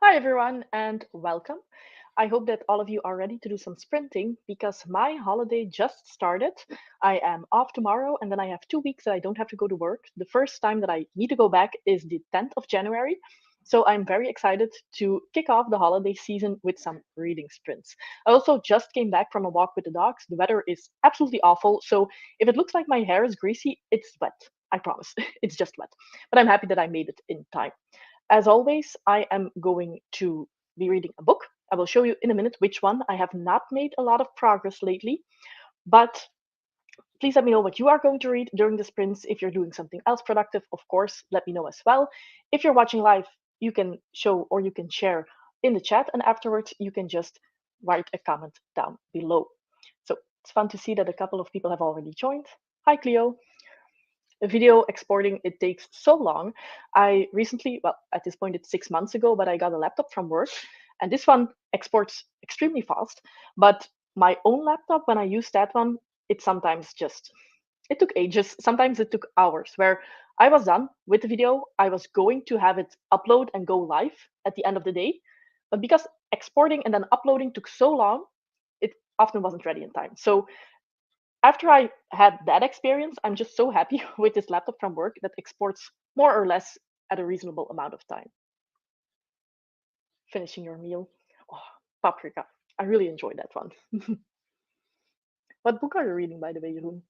Hi, everyone, and welcome. I hope that all of you are ready to do some sprinting because my holiday just started. I am off tomorrow, and then I have 2 weeks that I don't have to go to work. The first time that I need to go back is the 10th of January. So I'm very excited to kick off the holiday season with some reading sprints. I also just came back from a walk with the dogs. The weather is absolutely awful. So if it looks like my hair is greasy, it's wet. I promise. It's just wet. But I'm happy that I made it in time. As always, I am going to be reading a book. I will show you in a minute which one. I have not made a lot of progress lately, but please let me know what you are going to read during the sprints. If you're doing something else productive, of course, let me know as well. If you're watching live, you can show or you can share in the chat, and afterwards, you can just write a comment down below. So it's fun to see that a couple of people have already joined. Hi, Cleo. Video exporting, it takes so long. I recently, well, at this point it's 6 months ago, but I got a laptop from work, and this one exports extremely fast. But my own laptop, when I use that one, it sometimes just it took ages. Sometimes it took hours. Where I was done with the video, I was going to have it upload and go live at the end of the day, but because exporting and then uploading took so long, it often wasn't ready in time. So after I had that experience, I'm just so happy with this laptop from work that exports more or less at a reasonable amount of time. Finishing your meal. Oh, Paprika. I really enjoyed that one. What book are you reading, by the way, Jeroen?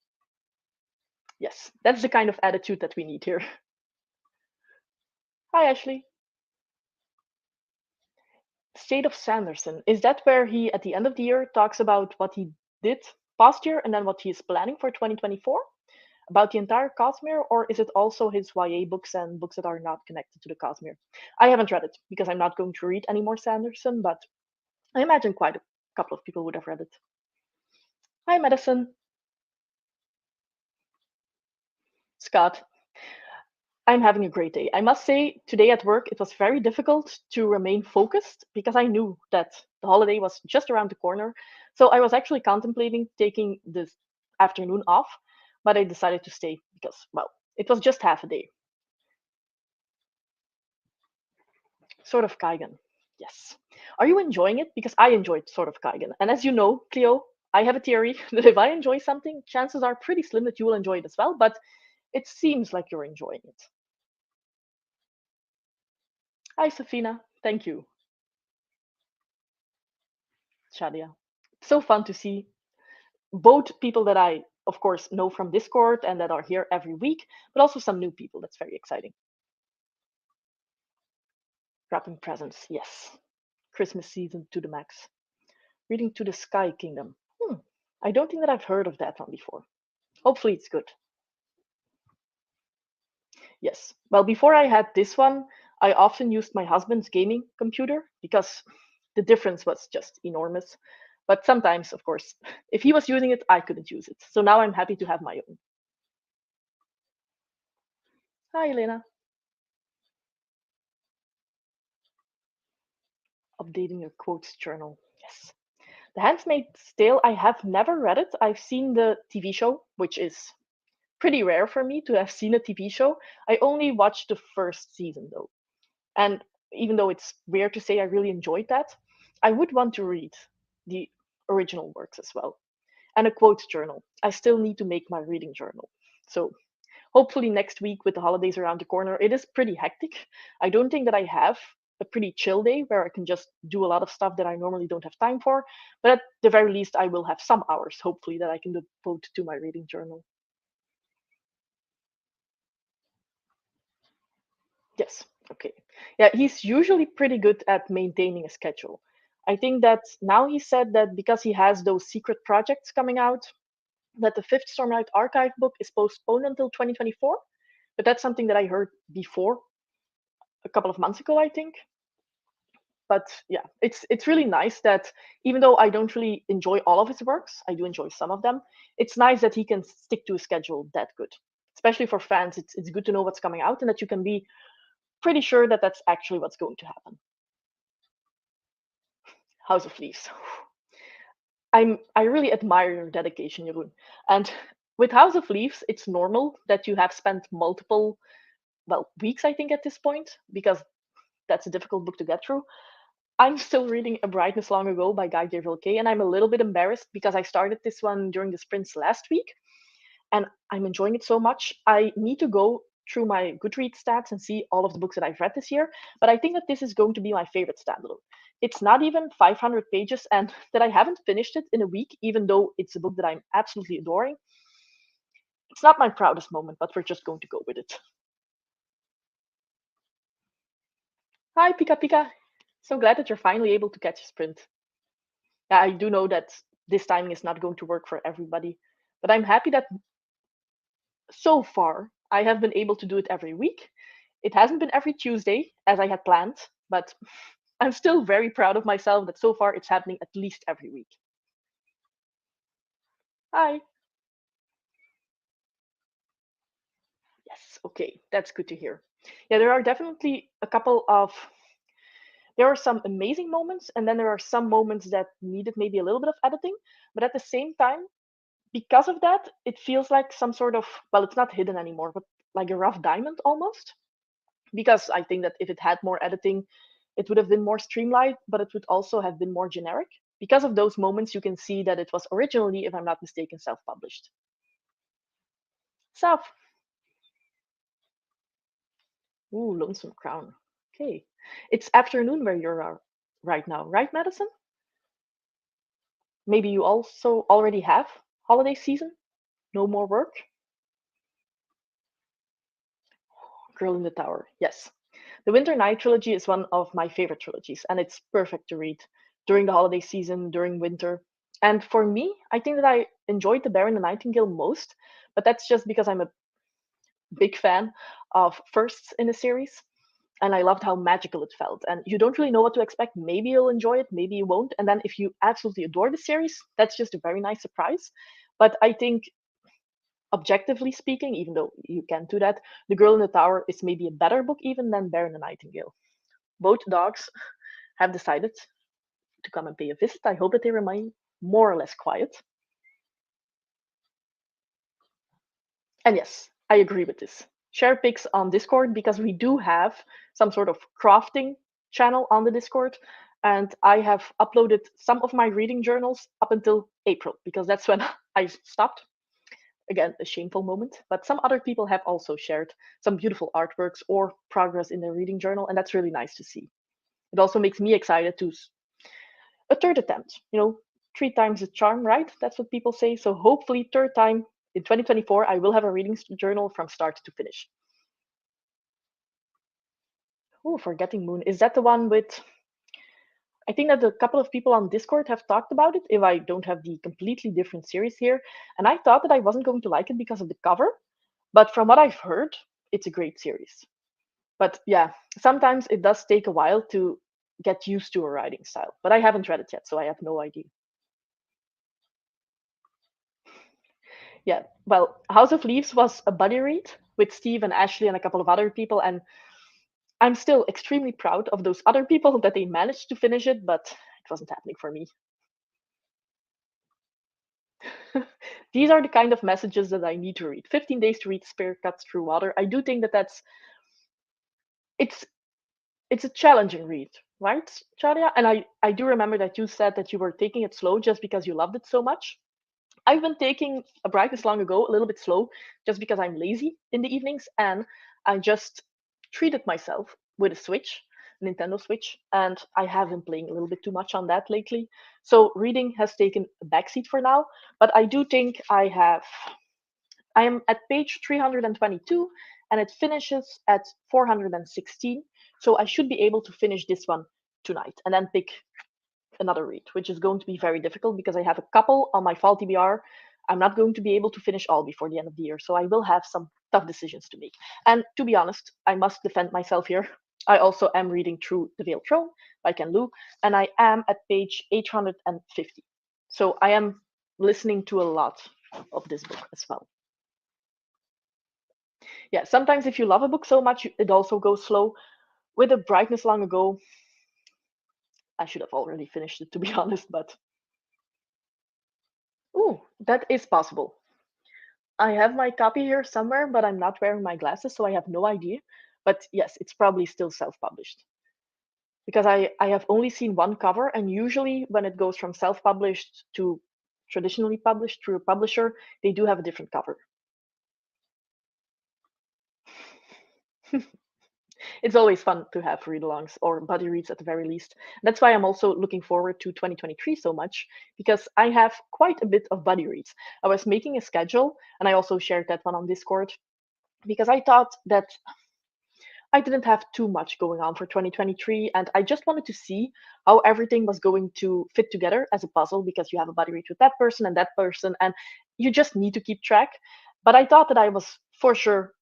Yes, that's the kind of attitude that we need here. Hi, Ashley. State of Sanderson. Is that where he, at the end of the year, talks about what he did past year and then what he is planning for 2024? About the entire Cosmere, or is it also his YA books and books that are not connected to the Cosmere? I haven't read it because I'm not going to read any more Sanderson, but I imagine quite a couple of people would have read it. Hi, Madison. Scott. I'm having a great day. I must say, today at work, it was very difficult to remain focused because I knew that the holiday was just around the corner. So I was actually contemplating taking this afternoon off, but I decided to stay because, well, it was just half a day. Sort of Kaigen. Yes. Are you enjoying it? Because I enjoyed Sort of Kaigen. And as you know, Cleo, I have a theory that if I enjoy something, chances are pretty slim that you will enjoy it as well. But it seems like you're enjoying it. Hi, Safina. Thank you, Shadia. So fun to see both people that I, of course, know from Discord and that are here every week, but also some new people. That's very exciting. Wrapping presents. Yes. Christmas season to the max. Reading to the Sky Kingdom. I don't think that I've heard of that one before. Hopefully, it's good. Yes. Well, before I had this one, I often used my husband's gaming computer because the difference was just enormous. But sometimes, of course, if he was using it, I couldn't use it. So now I'm happy to have my own. Hi, Elena. Updating your quotes journal. Yes. The Handmaid's Tale, I have never read it. I've seen the TV show, which is pretty rare for me to have seen a TV show. I only watched the first season, though. And even though it's weird to say I really enjoyed that, I would want to read the original works as well. And a quotes journal. I still need to make my reading journal. So hopefully next week with the holidays around the corner, it is pretty hectic. I don't think that I have a pretty chill day where I can just do a lot of stuff that I normally don't have time for. But at the very least, I will have some hours, hopefully, that I can devote to my reading journal. Yes. Okay. Yeah, he's usually pretty good at maintaining a schedule. I think that now he said that because he has those secret projects coming out, that the fifth Stormlight Archive book is postponed until 2024. But that's something that I heard before, a couple of months ago, I think. But yeah, it's really nice that even though I don't really enjoy all of his works, I do enjoy some of them. It's nice that he can stick to a schedule that good. Especially for fans, it's good to know what's coming out and that you can be pretty sure that that's actually what's going to happen. House of Leaves. I really admire your dedication, Jeroen. And with House of Leaves, it's normal that you have spent multiple, well, weeks, I think, at this point, because that's a difficult book to get through. I'm still reading A Brightness Long Ago by Guy Devilke, and I'm a little bit embarrassed because I started this one during the sprints last week, and I'm enjoying it so much. I need to go through my Goodreads stats and see all of the books that I've read this year, but I think that this is going to be my favorite standalone. It's not even 500 pages, and that I haven't finished it in a week, even though it's a book that I'm absolutely adoring. It's not my proudest moment, but we're just going to go with it. Hi, Pika Pika. So glad that you're finally able to catch a sprint. Yeah, I do know that this timing is not going to work for everybody, but I'm happy that so far I have been able to do it every week. It hasn't been every Tuesday as I had planned, but I'm still very proud of myself that so far it's happening at least every week. Hi. Yes, okay, that's good to hear. Yeah, there are definitely a couple of there are some amazing moments, and then there are some moments that needed maybe a little bit of editing, but at the same time, because of that, it feels like some sort of, well, it's not hidden anymore, but like a rough diamond almost. Because I think that if it had more editing, it would have been more streamlined, but it would also have been more generic. Because of those moments, you can see that it was originally, if I'm not mistaken, self published. Self. Ooh, Lonesome Crown. Okay. It's afternoon where you're right now, right, Madison? Maybe you also already have holiday season? No more work? Girl in the Tower. Yes. The Winter Night trilogy is one of my favorite trilogies, and it's perfect to read during the holiday season, during winter. And for me, I think that I enjoyed The Bear and the Nightingale most, but that's just because I'm a big fan of firsts in a series, and I loved how magical it felt. And you don't really know what to expect. Maybe you'll enjoy it, maybe you won't. And then if you absolutely adore the series, that's just a very nice surprise. But I think objectively speaking, even though you can't do that, The Girl in the Tower is maybe a better book even than Bear and the Nightingale. Both dogs have decided to come and pay a visit. I hope that they remain more or less quiet. And yes, I agree with this. Share pics on Discord because we do have some sort of crafting channel on the Discord. And I have uploaded some of my reading journals up until April because that's when I stopped. Again, a shameful moment. But some other people have also shared some beautiful artworks or progress in their reading journal. And that's really nice to see. It also makes me excited to a third attempt. Three times the charm, right? That's what people say. So hopefully, third time in 2024, I will have a reading journal from start to finish. Oh, Forgetting Moon. Is that the one with? I think that a couple of people on Discord have talked about it. If I don't have the completely different series here, and I thought that I wasn't going to like it because of the cover, but from what I've heard, it's a great series. But yeah, sometimes it does take a while to get used to a writing style. But I haven't read it yet, so I have no idea. Yeah, well, House of Leaves was a buddy read with Steve and Ashley and a couple of other people, and I'm still extremely proud of those other people that they managed to finish it, but it wasn't happening for me. These are the kind of messages that I need to read. 15 days to read Spear Cuts Through Water. I do think that it's it's a challenging read, right, Charia? And I do remember that you said that you were taking it slow just because you loved it so much. I've been taking A Brightness Long Ago a little bit slow just because I'm lazy in the evenings and I just treated myself with a Switch, Nintendo Switch, and I have been playing a little bit too much on that lately. So reading has taken a backseat for now, but I do think I am at page 322 and it finishes at 416. So I should be able to finish this one tonight and then pick another read, which is going to be very difficult because I have a couple on my fall TBR. I'm not going to be able to finish all before the end of the year, so I will have some tough decisions to make. And to be honest, I must defend myself here. I also am reading through The Veiled Throne by Ken Liu, and I am at page 850. So I am listening to a lot of this book as well. Yeah, sometimes if you love a book so much, it also goes slow. With A Brightness Long Ago, I should have already finished it to be honest, but ooh, that is possible. I have my copy here somewhere, but I'm not wearing my glasses, so I have no idea. But yes, it's probably still self published. because I have only seen one cover, and usually when it goes from self-published to traditionally published through a publisher, they do have a different cover. It's always fun to have read-alongs or buddy reads at the very least. That's why I'm also looking forward to 2023 so much, because I have quite a bit of buddy reads. I was making a schedule, and I also shared that one on Discord, because I thought that I didn't have too much going on for 2023, and I just wanted to see how everything was going to fit together as a puzzle, because you have a buddy read with that person, and you just need to keep track. But I thought that I was for sure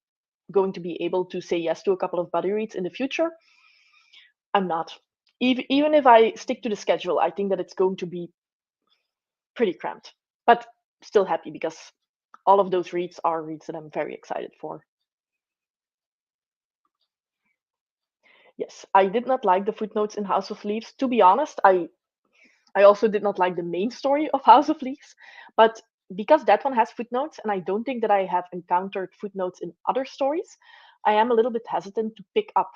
going to be able to say yes to a couple of buddy reads in the future. I'm not. Even if I stick to the schedule, I think that it's going to be pretty cramped. But still happy, because all of those reads are reads that I'm very excited for. Yes, I did not like the footnotes in House of Leaves. To be honest, I also did not like the main story of House of Leaves, but because that one has footnotes, and I don't think that I have encountered footnotes in other stories, I am a little bit hesitant to pick up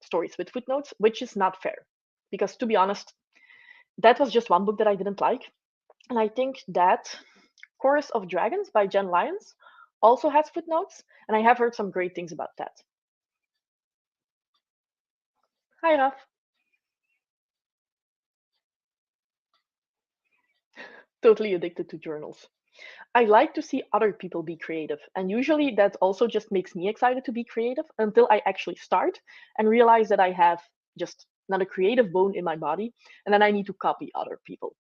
stories with footnotes, which is not fair. Because to be honest, that was just one book that I didn't like. And I think that Chorus of Dragons by Jen Lyons also has footnotes, and I have heard some great things about that. Hi, Raf. Totally addicted to journals. I like to see other people be creative, and usually that also just makes me excited to be creative until I actually start and realize that I have just not a creative bone in my body, and then I need to copy other people.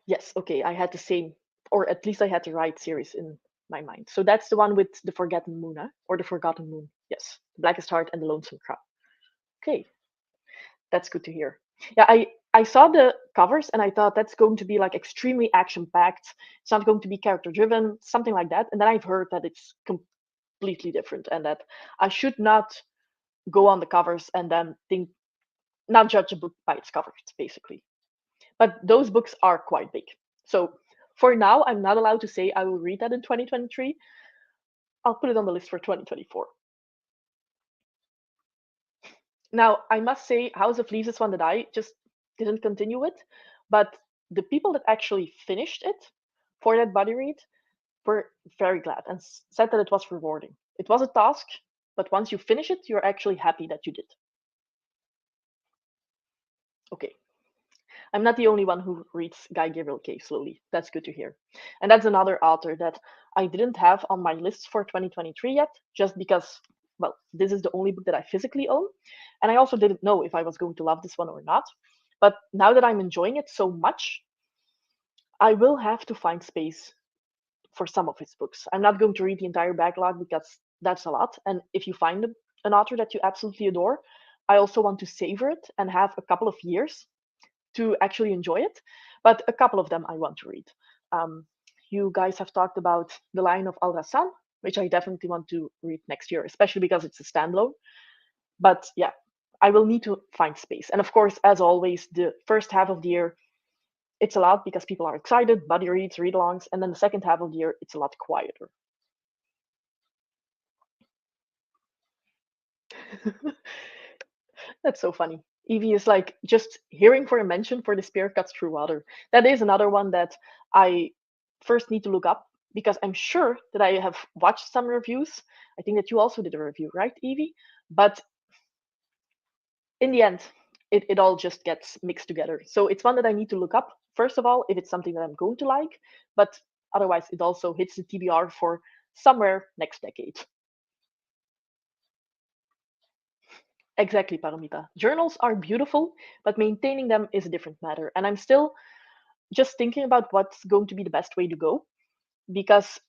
Yes, okay, I had the same, or at least I had the right series in my mind. So that's the one with the Forgotten Moon, huh? Or the Forgotten Moon. Yes, the Blackest Heart and the Lonesome Crown. Okay, that's good to hear. Yeah, I saw the covers and I thought that's going to be like extremely action packed. It's not going to be character driven, something like that. And then I've heard that it's completely different, and that I should not go on the covers and then think, not judge a book by its covers, basically. But those books are quite big. So for now, I'm not allowed to say I will read that in 2023. I'll put it on the list for 2024. Now, I must say, House of Leaves is one that I just didn't continue with, but the people that actually finished it for that buddy read were very glad and said that it was rewarding. It was a task, but once you finish it, you're actually happy that you did. Okay, I'm not the only one who reads Guy Gabriel Kay slowly. That's good to hear. And that's another author that I didn't have on my list for 2023 yet, just because, well, this is the only book that I physically own. And I also didn't know if I was going to love this one or not. But now that I'm enjoying it so much, I will have to find space for some of his books. I'm not going to read the entire backlog, because that's a lot. And if you find an author that you absolutely adore, I also want to savor it and have a couple of years to actually enjoy it, but a couple of them I want to read. Um, you guys have talked about The Lion of Al Rassan, which I definitely want to read next year, especially because it's a standalone. But yeah, I will need to find space. And of course, as always, the first half of the year, it's a lot because people are excited, buddy reads, read alongs. And then the second half of the year, it's a lot quieter. That's so funny. Evie is like just hearing for a mention for the spear cuts through water. That is another one that I first need to look up, because I'm sure that I have watched some reviews. I think that you also did a review, right, Evie? But in the end, it all just gets mixed together. So it's one that I need to look up, first of all, if it's something that I'm going to like, but otherwise, it also hits the TBR for somewhere next decade. Exactly, Paramita. Journals are beautiful, but maintaining them is a different matter. And I'm still just thinking about what's going to be the best way to go, because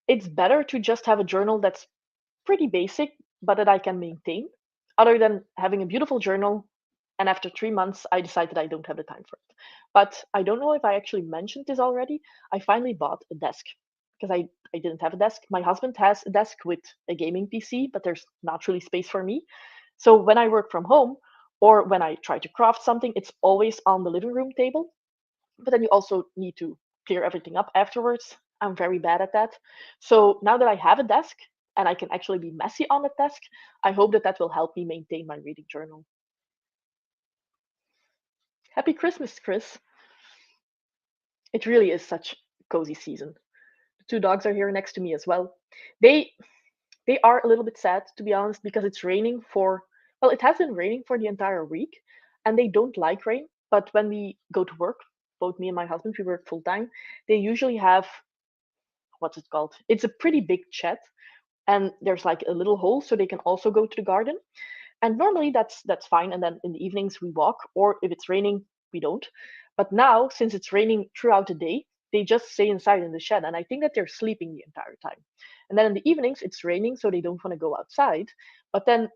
it's better to just have a journal that's pretty basic, but that I can maintain, other than having a beautiful journal and after 3 months I decide that I don't have the time for it. But I don't know if I actually mentioned this already. I finally bought a desk, because I didn't have a desk. My husband has a desk with a gaming PC, but there's not really space for me. So when I work from home, or when I try to craft something, it's always on the living room table. But then you also need to clear everything up afterwards. I'm very bad at that. So now that I have a desk, and I can actually be messy on the desk, I hope that that will help me maintain my reading journal. Happy Christmas, Chris. It really is such cozy season. The two dogs are here next to me as well. They they are a little bit sad, to be honest, because it's raining for, well, it has been raining for the entire week, and they don't like rain. But when we go to work, both me and my husband, we work full time, they usually have, what's it called? It's a pretty big shed, and there's like a little hole so they can also go to the garden. And normally that's fine. And then in the evenings we walk, or if it's raining, we don't. But now, since it's raining throughout the day, they just stay inside in the shed, and I think that they're sleeping the entire time. And then in the evenings it's raining, so they don't want to go outside. But then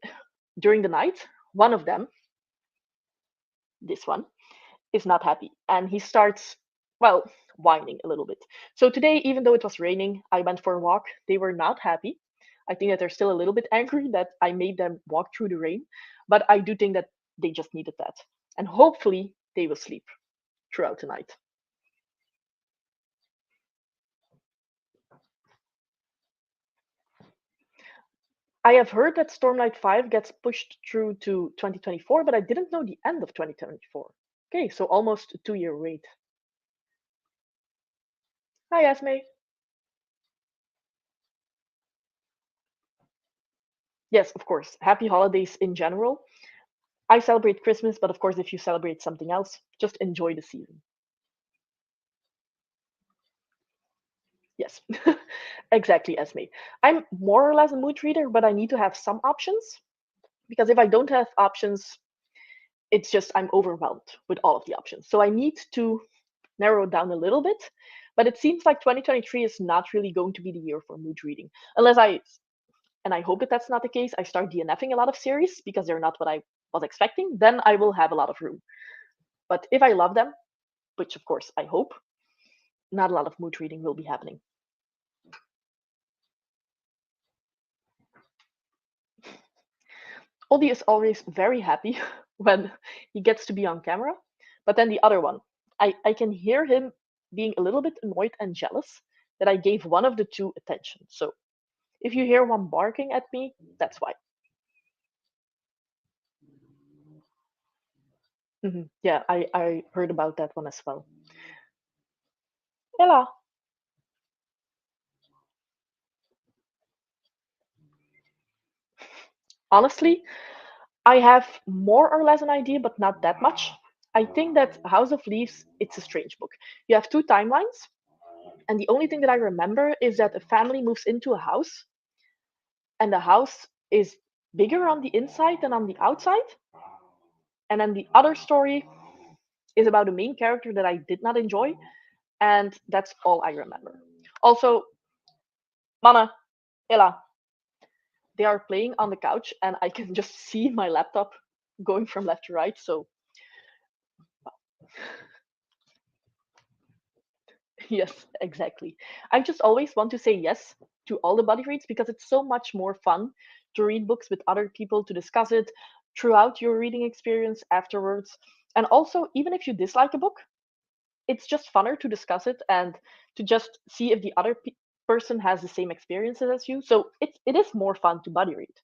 during the night, one of them, this one, is not happy, and he starts, well, whining a little bit. So today, even though it was raining, I went for a walk. They were not happy. I think that they're still a little bit angry that I made them walk through the rain, but I do think that they just needed that. And hopefully they will sleep throughout the night. I have heard that Stormlight 5 gets pushed through to 2024, but I didn't know the end of 2024. Okay, so almost a 2 year wait. Hi, Esme. Yes, of course. Happy holidays in general. I celebrate Christmas, but of course, if you celebrate something else, just enjoy the season. Yes, exactly, Esme. I'm more or less a mood reader, but I need to have some options because if I don't have options, it's just I'm overwhelmed with all of the options. So I need to narrow it down a little bit. But it seems like 2023 is not really going to be the year for mood reading, unless and I hope that that's not the case, I start DNFing a lot of series because they're not what I was expecting, then I will have a lot of room. But if I love them, which of course I hope, not a lot of mood reading will be happening. Oldie is always very happy when he gets to be on camera, but then the other one, I can hear him being a little bit annoyed and jealous that I gave one of the two attention. So if you hear one barking at me, that's why. Yeah, I heard about that one as well. Ella, honestly, I have more or less an idea, but not that much. I think that House of Leaves, it's a strange book. You have two timelines, and the only thing that I remember is that a family moves into a house, and the house is bigger on the inside than on the outside. And then the other story is about a main character that I did not enjoy, and that's all I remember. Also, Mana, Ella, they are playing on the couch, and I can just see my laptop going from left to right. So, yes, exactly. I just always want to say yes to all the buddy reads because it's so much more fun to read books with other people, to discuss it throughout your reading experience afterwards. And also, even if you dislike a book, it's just funner to discuss it and to just see if the other person has the same experiences as you. So it is more fun to buddy read,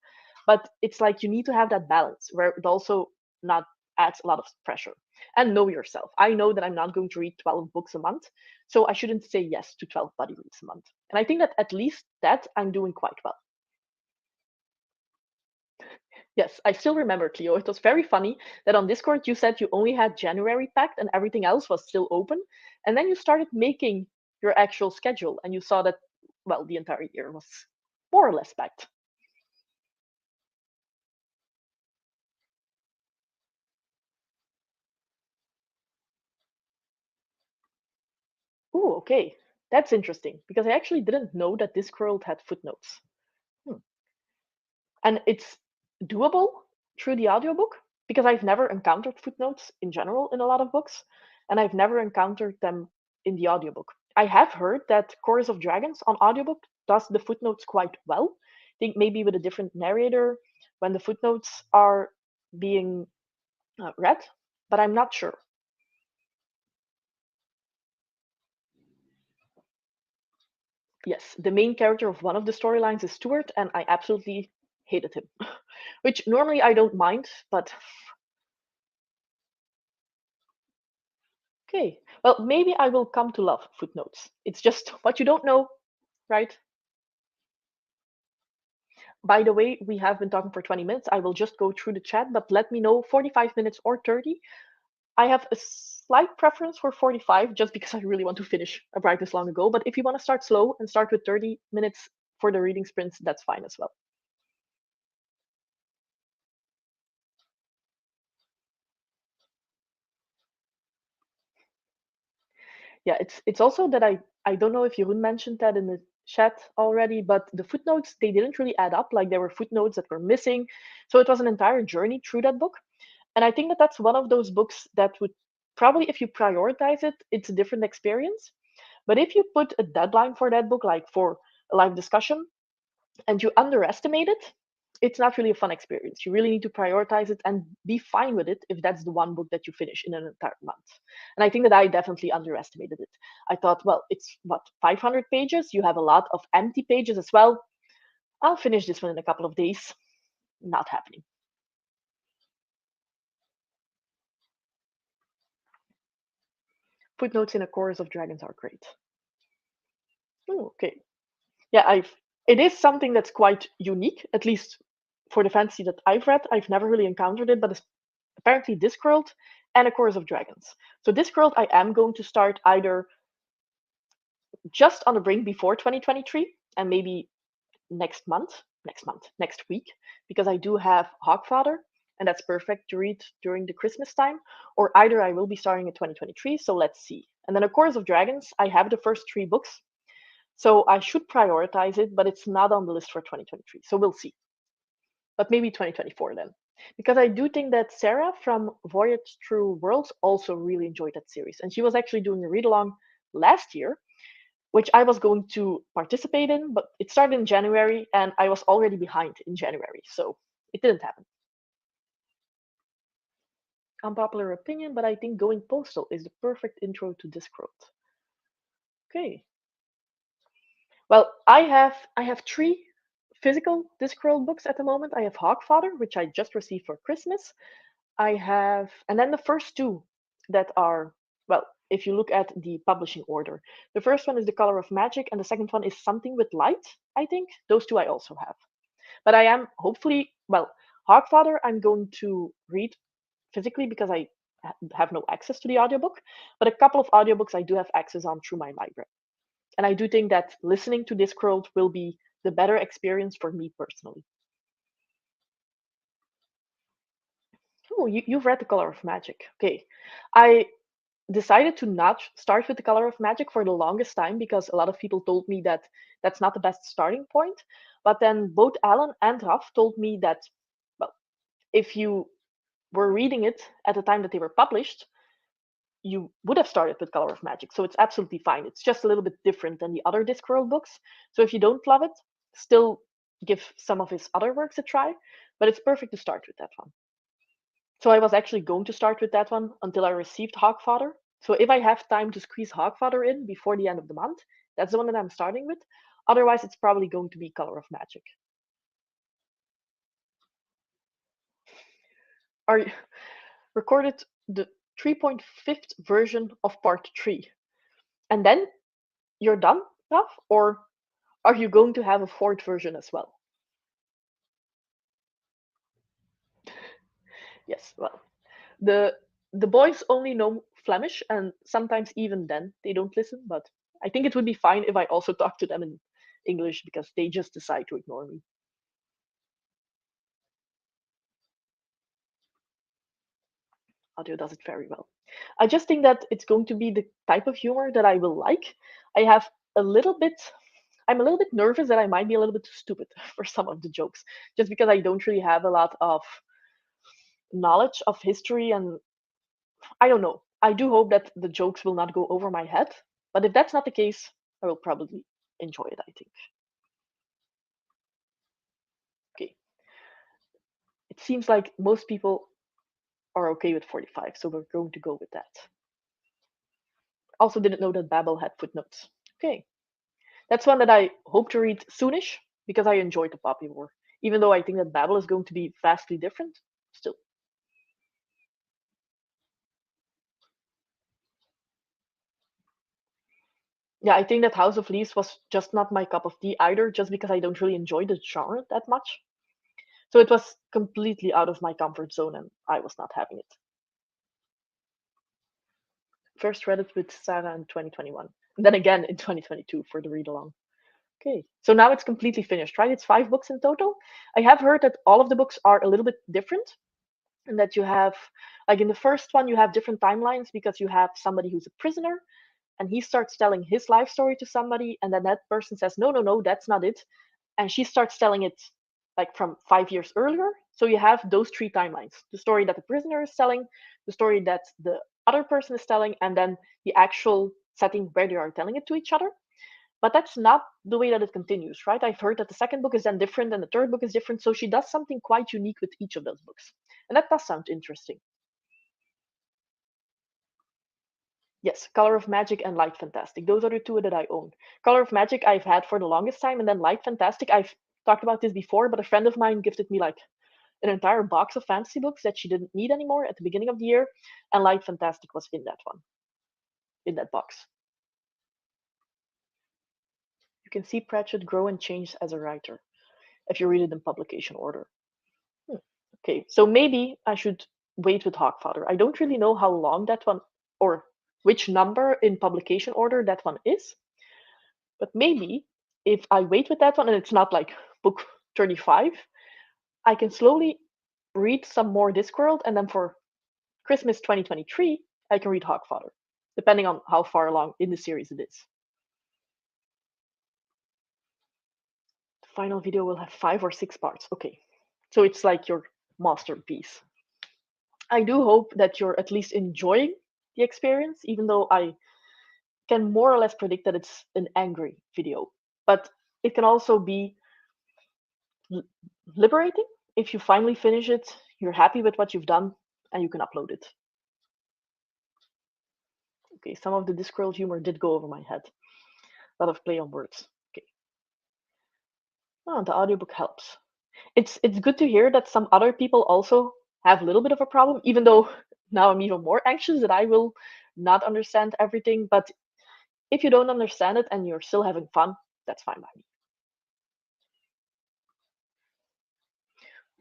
but it's like you need to have that balance where it also not adds a lot of pressure. And know yourself. I know that I'm not going to read 12 books a month, so I shouldn't say yes to 12 buddy reads a month. And I think that at least that I'm doing quite well. Yes, I still remember, Cleo. It was very funny that on Discord you said you only had January packed and everything else was still open. And then you started making your actual schedule and you saw that, well, the entire year was more or less packed. Ooh, okay. That's interesting because I actually didn't know that Discworld had footnotes. Hmm. And it's doable through the audiobook because I've never encountered footnotes in general in a lot of books, and I've never encountered them in the audiobook. I have heard that Chorus of Dragons on audiobook does the footnotes quite well. I think maybe with a different narrator when the footnotes are being read, but I'm not sure. Yes, the main character of one of the storylines is Stuart, and I absolutely hated him. Which normally I don't mind, but okay. Well, maybe I will come to love footnotes. It's just what you don't know, right? By the way, we have been talking for 20 minutes. I will just go through the chat, but let me know 45 minutes or 30. I have a slight preference for 45 just because I really want to finish A Bright This Long Ago. But if you want to start slow and start with 30 minutes for the reading sprints, that's fine as well. Yeah, it's also that I don't know if Jeroen mentioned that in the chat already, but the footnotes they didn't really add up. Like there were footnotes that were missing, so it was an entire journey through that book. And I think that that's one of those books that would probably, if you prioritize it, it's a different experience. But if you put a deadline for that book, like for a live discussion, and you underestimate it, it's not really a fun experience. You really need to prioritize it and be fine with it if that's the one book that you finish in an entire month. And I think that I definitely underestimated it. I thought, well, it's what, 500 pages? You have a lot of empty pages as well. I'll finish this one in a couple of days. Not happening. Footnotes in A Chorus of Dragons are great. Oh, okay. Yeah, it is something that's quite unique, at least for the fantasy that I've read. I've never really encountered it, but it's apparently Discworld and A Chorus of Dragons. So Discworld I am going to start either just on the brink before 2023 and maybe next week, because I do have Hogfather, and that's perfect to read during the Christmas time, or either I will be starting in 2023, so let's see. And then A Chorus of Dragons, I have the first 3 books, so I should prioritize it, but it's not on the list for 2023. So we'll see. But maybe 2024 then. Because I do think that Sarah from Voyage Through Worlds also really enjoyed that series. And she was actually doing a read along last year, which I was going to participate in, but it started in January and I was already behind in January. So it didn't happen. Unpopular opinion, but I think Going Postal is the perfect intro to Discworld. Okay. Well, I have 3 physical Discworld books at the moment. I have Hogfather, which I just received for Christmas. I have, and then the first 2 that are, well, if you look at the publishing order, the first one is The Color of Magic, and the second one is Something with Light, I think. Those 2 I also have. But I am hopefully, well, Hogfather I'm going to read physically because I have no access to the audiobook, but a couple of audiobooks I do have access on through my library. And I do think that listening to Discworld will be the better experience for me personally. Oh, you've read The Color of Magic. Okay. I decided to not start with The Color of Magic for the longest time because a lot of people told me that that's not the best starting point. But then both Alan and Raf told me that, well, if you were reading it at the time that they were published, you would have started with Color of Magic. So it's absolutely fine. It's just a little bit different than the other Discworld books. So if you don't love it, still give some of his other works a try. But it's perfect to start with that one. So I was actually going to start with that one until I received Hogfather. So if I have time to squeeze Hogfather in before the end of the month, that's the one that I'm starting with. Otherwise, it's probably going to be Color of Magic. Are you recorded the 3.5th version of part 3? And then you're done, Raf? Or are you going to have a 4th version as well? Yes, well, the the boys only know Flemish, and sometimes even then they don't listen. But I think it would be fine if I also talk to them in English because they just decide to ignore me. Audio does it very well. I just think that it's going to be the type of humor that I will like. I have a little bit. I'm a little bit nervous that I might be a little bit too stupid for some of the jokes, just because I don't really have a lot of knowledge of history, and I don't know. I do hope that the jokes will not go over my head, but if that's not the case, I will probably enjoy it, I think. Okay. It seems like most people are okay with 45, so we're going to go with that. Also, didn't know that Babel had footnotes. Okay. That's one that I hope to read soonish because I enjoyed the Poppy War. Even though I think that Babel is going to be vastly different, still. Yeah, I think that House of Leaves was just not my cup of tea either, just because I don't really enjoy the genre that much. So it was completely out of my comfort zone and I was not having it. First read it with Sarah in 2021, and then again in 2022 for the read along. Okay, so now it's completely finished, right? It's 5 books in total. I have heard that all of the books are a little bit different, and that you have, like in the first one, you have different timelines because you have somebody who's a prisoner and he starts telling his life story to somebody, and then that person says, no, no, no, that's not it. And she starts telling it like from 5 years earlier. So you have those three timelines: the story that the prisoner is telling, the story that the other person is telling, and then the actual setting where they are telling it to each other. But that's not the way that it continues, right? I've heard that the second book is then different and the third book is different. So she does something quite unique with each of those books. And that does sound interesting. Yes, Color of Magic and Light Fantastic. Those are the two that I own. Color of Magic I've had for the longest time, and then Light Fantastic, I've talked about this before, but a friend of mine gifted me like an entire box of fantasy books that she didn't need anymore at the beginning of the year, and Light Fantastic was in that one, in that box. You can see Pratchett grow and change as a writer if you read it in publication order. Hmm. Okay, so maybe I should wait with Hawkfather. I don't really know how long that one, or which number in publication order that one is. But maybe if I wait with that one and it's not like book 35, I can slowly read some more Discworld, and then for Christmas 2023, I can read Hogfather, depending on how far along in the series it is. The final video will have 5 or 6 parts. Okay, so it's like your masterpiece. I do hope that you're at least enjoying the experience, even though I can more or less predict that it's an angry video. But it can also be liberating. If you finally finish it, you're happy with what you've done, and you can upload it. Okay, some of the Discworld humor did go over my head. A lot of play on words. Okay. Oh, the audiobook helps. It's good to hear that some other people also have a little bit of a problem, even though now I'm even more anxious that I will not understand everything. But if you don't understand it and you're still having fun, that's fine by me.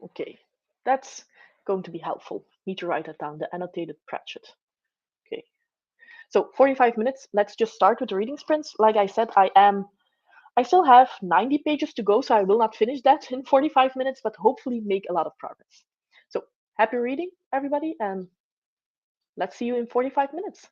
Okay, that's going to be helpful. Need to write that down, the annotated Pratchett. Okay, so 45 minutes. Let's just start with the reading sprints. Like I said, I still have 90 pages to go, so I will not finish that in 45 minutes, but hopefully make a lot of progress. So happy reading, everybody, and let's see you in 45 minutes.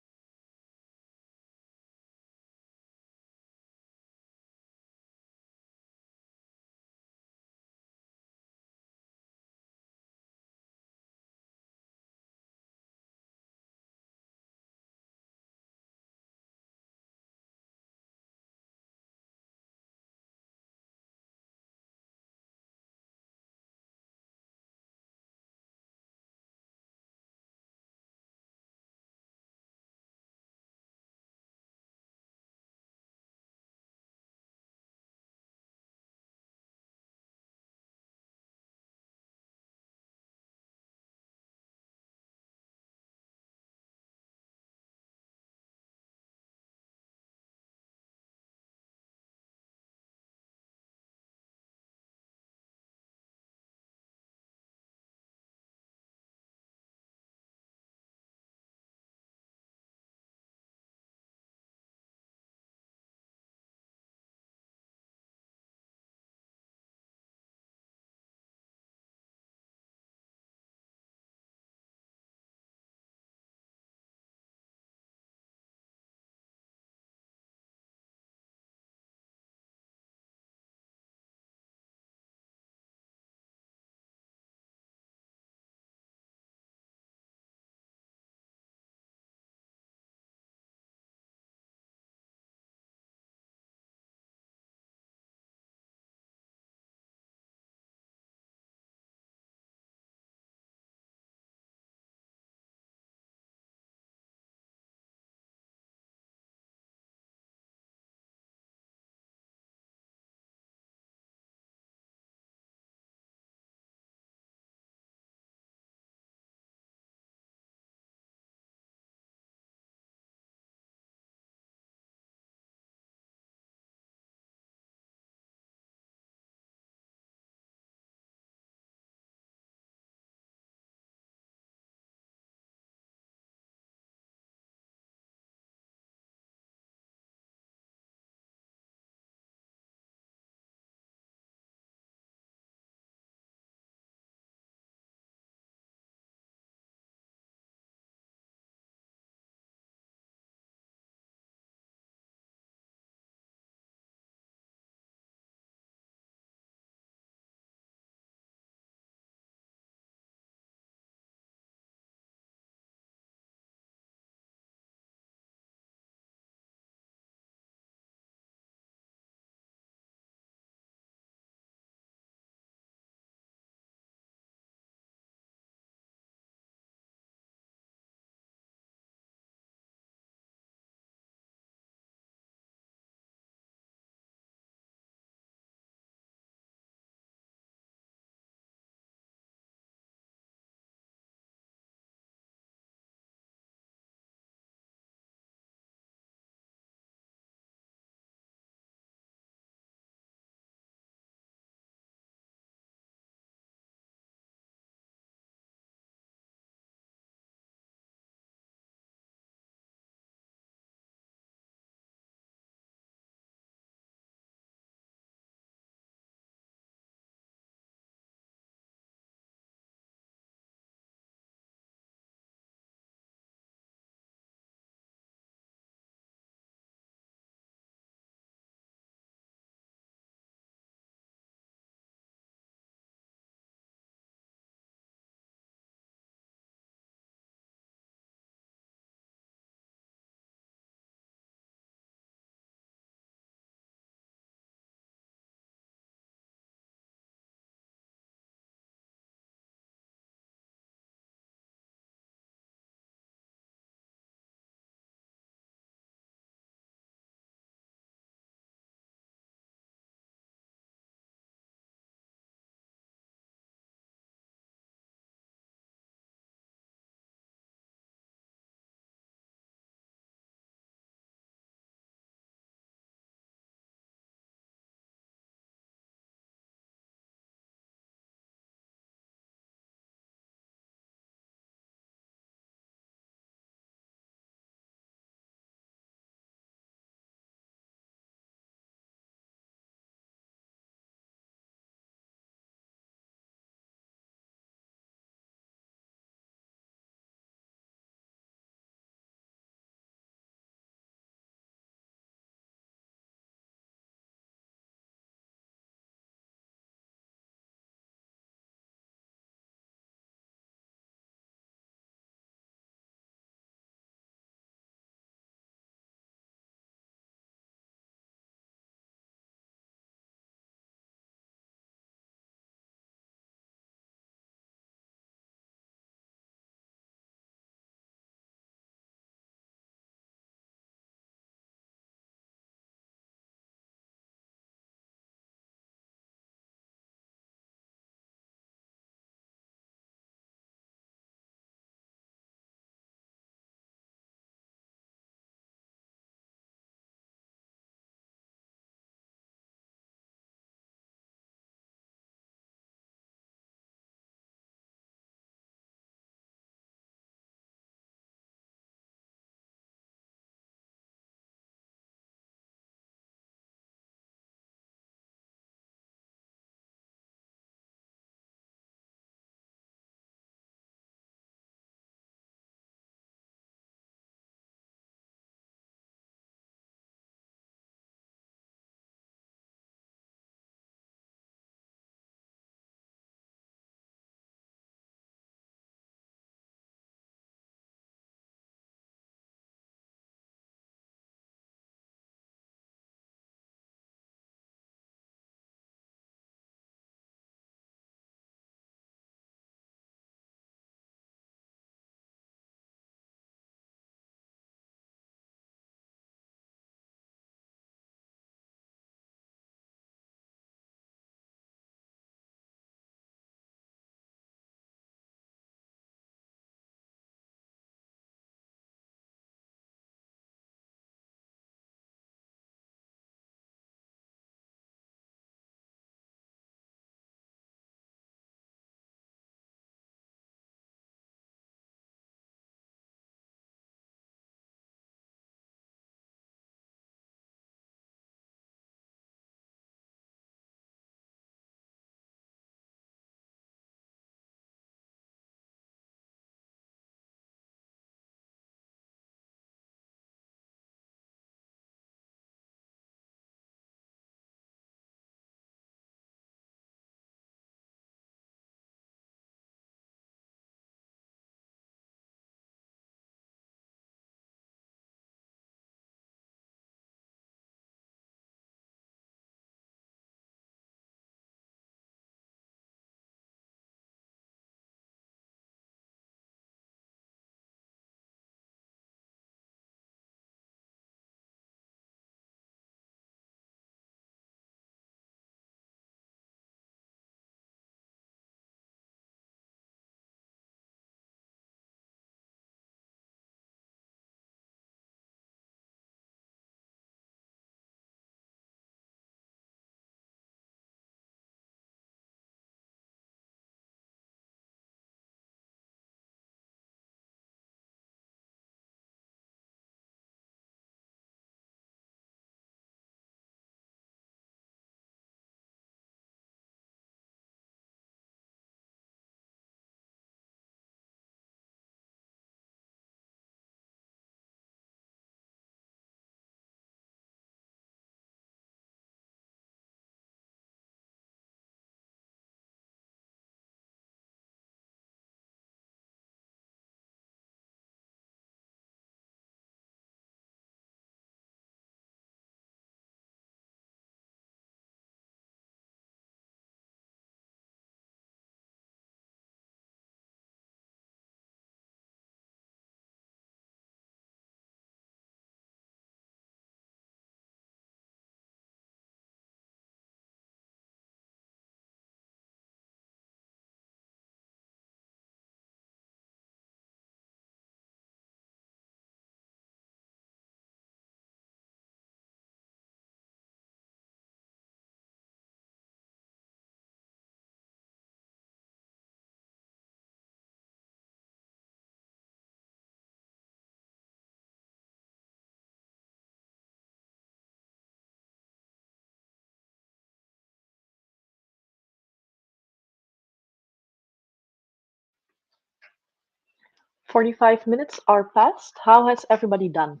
45 minutes are past. How has everybody done?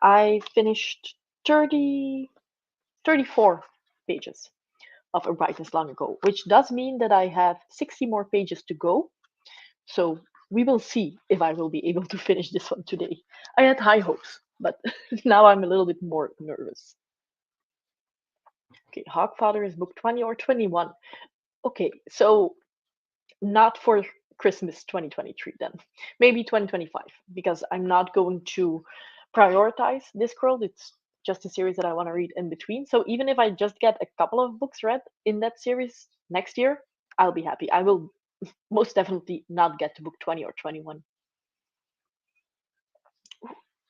I finished 30, 34 pages of A Brightness Long Ago, which does mean that I have 60 more pages to go. So we will see if I will be able to finish this one today. I had high hopes, but now I'm a little bit more nervous. Okay, Hogfather is book 20 or 21. Okay, so not for Christmas 2023 then. Maybe 2025, because I'm not going to prioritize Discworld. It's just a series that I want to read in between. So even if I just get a couple of books read in that series next year, I'll be happy. I will most definitely not get to book 20 or 21.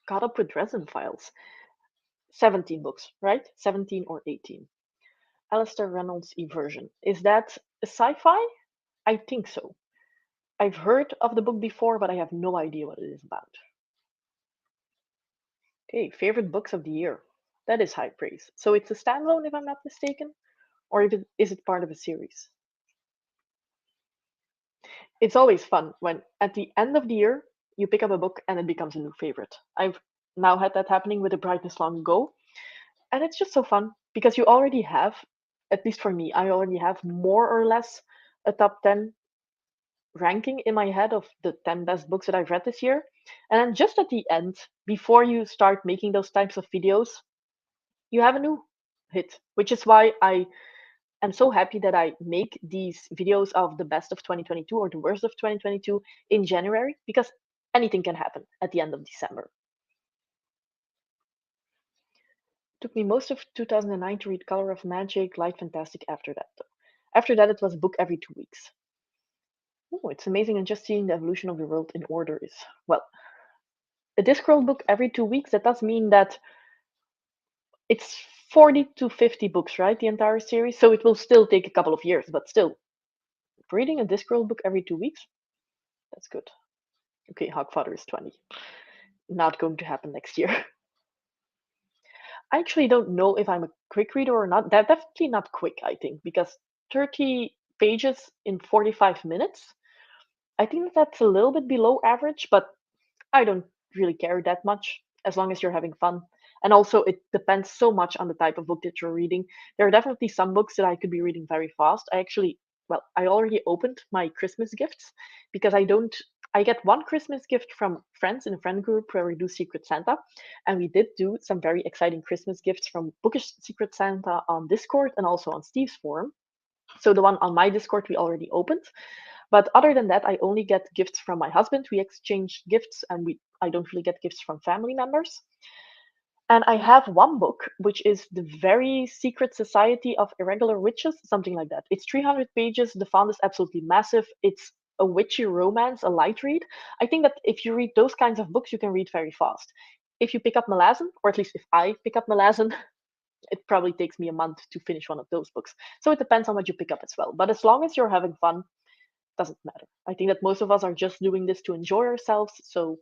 Caught up with Dresden Files. 17 books, right? 17 or 18. Alistair Reynolds' Eversion. Is that a sci fi? I think so. I've heard of the book before, but I have no idea what it is about. Okay, favorite books of the year. That is high praise. So it's a standalone, if I'm not mistaken, or is it part of a series? It's always fun when at the end of the year you pick up a book and it becomes a new favorite. I've now had that happening with The Brightness Long Ago, and it's just so fun because you already have, at least for me, I already have more or less a top 10 ranking in my head of the 10 best books that I've read this year. And then just at the end, before you start making those types of videos, you have a new hit, which is why I am so happy that I make these videos of the best of 2022 or the worst of 2022 in January, because anything can happen at the end of December. Took me most of 2009 to read Color of Magic, Light Fantastic after that. Though. After that, it was a book every 2 weeks. Oh, it's amazing, and just seeing the evolution of the world in order is, well, a Discworld book every 2 weeks. That does mean that it's 40 to 50 books, right? The entire series. So it will still take a couple of years, but still, reading a Discworld book every 2 weeks, that's good. Okay, Hogfather is 20. Not going to happen next year. I actually don't know if I'm a quick reader or not. That definitely not quick, I think, because 30 pages in 45 minutes. I think that's a little bit below average, but I don't really care that much as long as you're having fun. And also, it depends so much on the type of book that you're reading. There are definitely some books that I could be reading very fast. I already opened my Christmas gifts because I get one Christmas gift from friends in a friend group where we do Secret Santa. And we did do some very exciting Christmas gifts from Bookish Secret Santa on Discord and also on Steve's forum. So the one on my Discord we already opened. But other than that, I only get gifts from my husband. We exchange gifts, and I don't really get gifts from family members. And I have one book, which is The Very Secret Society of Irregular Witches, something like that. It's 300 pages. The font is absolutely massive. It's a witchy romance, a light read. I think that if you read those kinds of books, you can read very fast. If you pick up Malazan, or at least if I pick up Malazan, it probably takes me a month to finish one of those books. So it depends on what you pick up as well. But as long as you're having fun, doesn't matter. I think that most of us are just doing this to enjoy ourselves. So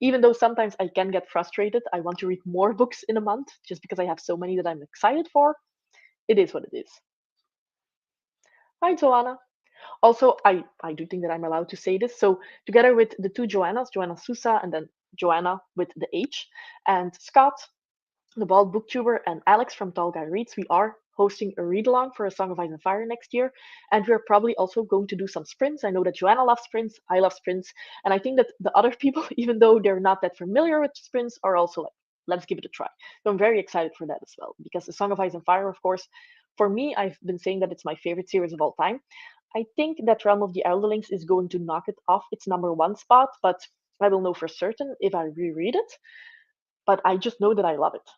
even though sometimes I can get frustrated, I want to read more books in a month just because I have so many that I'm excited for. It is what it is. Hi, Joanna. Also, I do think that I'm allowed to say this. So together with the two Joannas, Joanna Sousa and then Joanna with the H, and Scott, the Bald Booktuber, and Alex from Tall Guy Reads, we are hosting a read along for A Song of Ice and Fire next year. And we're probably also going to do some sprints. I know that Joanna loves sprints, I love sprints. And I think that the other people, even though they're not that familiar with sprints, are also like, let's give it a try. So I'm very excited for that as well. Because A Song of Ice and Fire, of course, for me, I've been saying that it's my favorite series of all time. I think that Realm of the Elderlings is going to knock it off its number one spot, but I will know for certain if I reread it. But I just know that I love it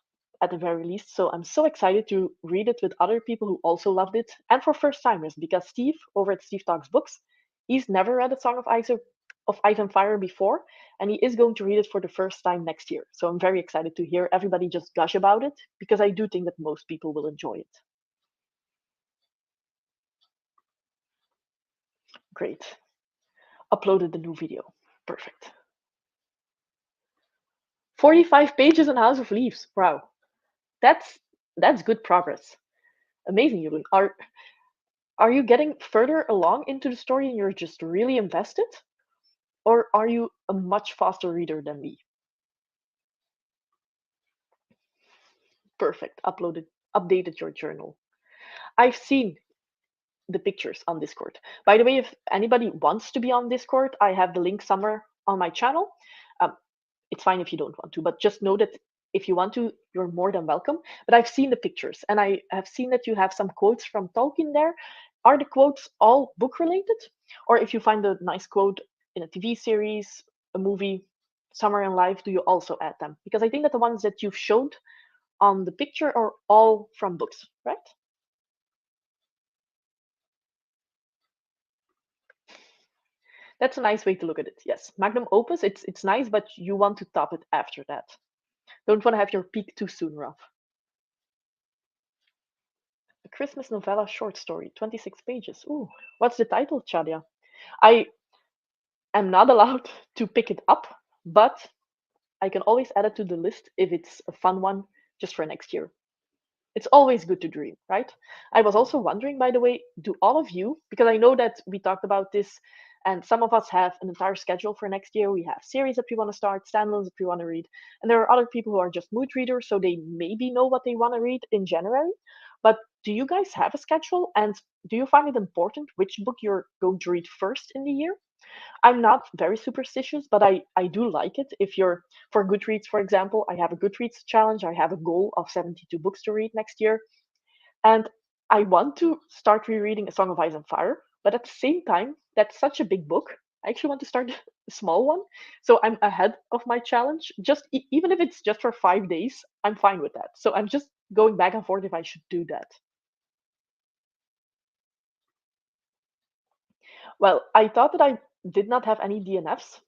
at the very least. So I'm so excited to read it with other people who also loved it, and for first timers, because Steve over at Steve Talks Books, he's never read A Song of Ice and Fire before, and he is going to read it for the first time next year. So I'm very excited to hear everybody just gush about it because I do think that most people will enjoy it. Great. Uploaded the new video. Perfect. 45 pages on House of Leaves. Wow. That's that's good progress. Amazing, Jeroen. Are you getting further along into the story and you're just really invested? Or are you a much faster reader than me? Perfect. Updated your journal. I've seen the pictures on Discord. By the way, if anybody wants to be on Discord, I have the link somewhere on my channel. Um, it's fine if you don't want to, but just know that if you want to, you're more than welcome. But I've seen the pictures and I have seen that you have some quotes from Tolkien there. Are the quotes all book related? Or if you find a nice quote in a TV series, a movie, somewhere in life, do you also add them? Because I think that the ones that you've showed on the picture are all from books, right? That's a nice way to look at it. Yes, magnum opus. It's nice, but you want to top it after that. Don't want to have your peak too soon, Rob. A Christmas novella short story, 26 pages. Ooh, what's the title, Chadia? I am not allowed to pick it up, but I can always add it to the list if it's a fun one just for next year. It's always good to dream, right? I was also wondering, by the way, do all of you, because I know that we talked about this, and some of us have an entire schedule for next year. We have series that we want to start, standalones that we want to read, and there are other people who are just mood readers, so they maybe know what they want to read in January. But do you guys have a schedule, and do you find it important which book you're going to read first in the year? I'm not very superstitious, but I do like it. If you're for Goodreads, for example, I have a Goodreads challenge. I have a goal of 72 books to read next year. And I want to start rereading A Song of Ice and Fire, but at the same time, that's such a big book. I actually want to start a small one. So I'm ahead of my challenge. Just even if it's just for 5 days, I'm fine with that. So I'm just going back and forth if I should do that. Well, I thought that I did not have any DNFs,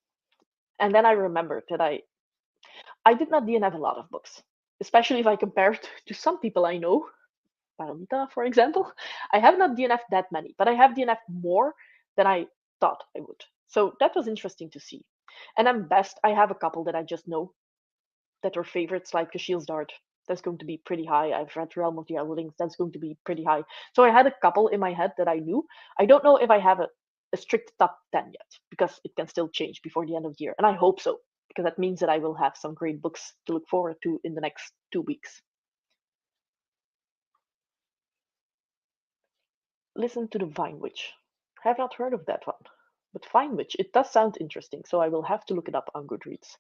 and then I remembered that I did not DNF a lot of books, especially if I compare it to some people I know, Paramita, for example. I have not DNF'd that many, but I have DNF'd more than I thought I would. So that was interesting to see. And I'm best, I have a couple that I just know that are favorites, like the Shield's Dart. That's going to be pretty high. I've read Realm of the Elderlings. That's going to be pretty high. So I had a couple in my head that I knew. I don't know if I have a strict top 10 yet, because it can still change before the end of the year. And I hope so, because that means that I will have some great books to look forward to in the next 2 weeks. Listen to the Vine Witch. I have not heard of that one. But Vine Witch, it does sound interesting, so I will have to look it up on Goodreads.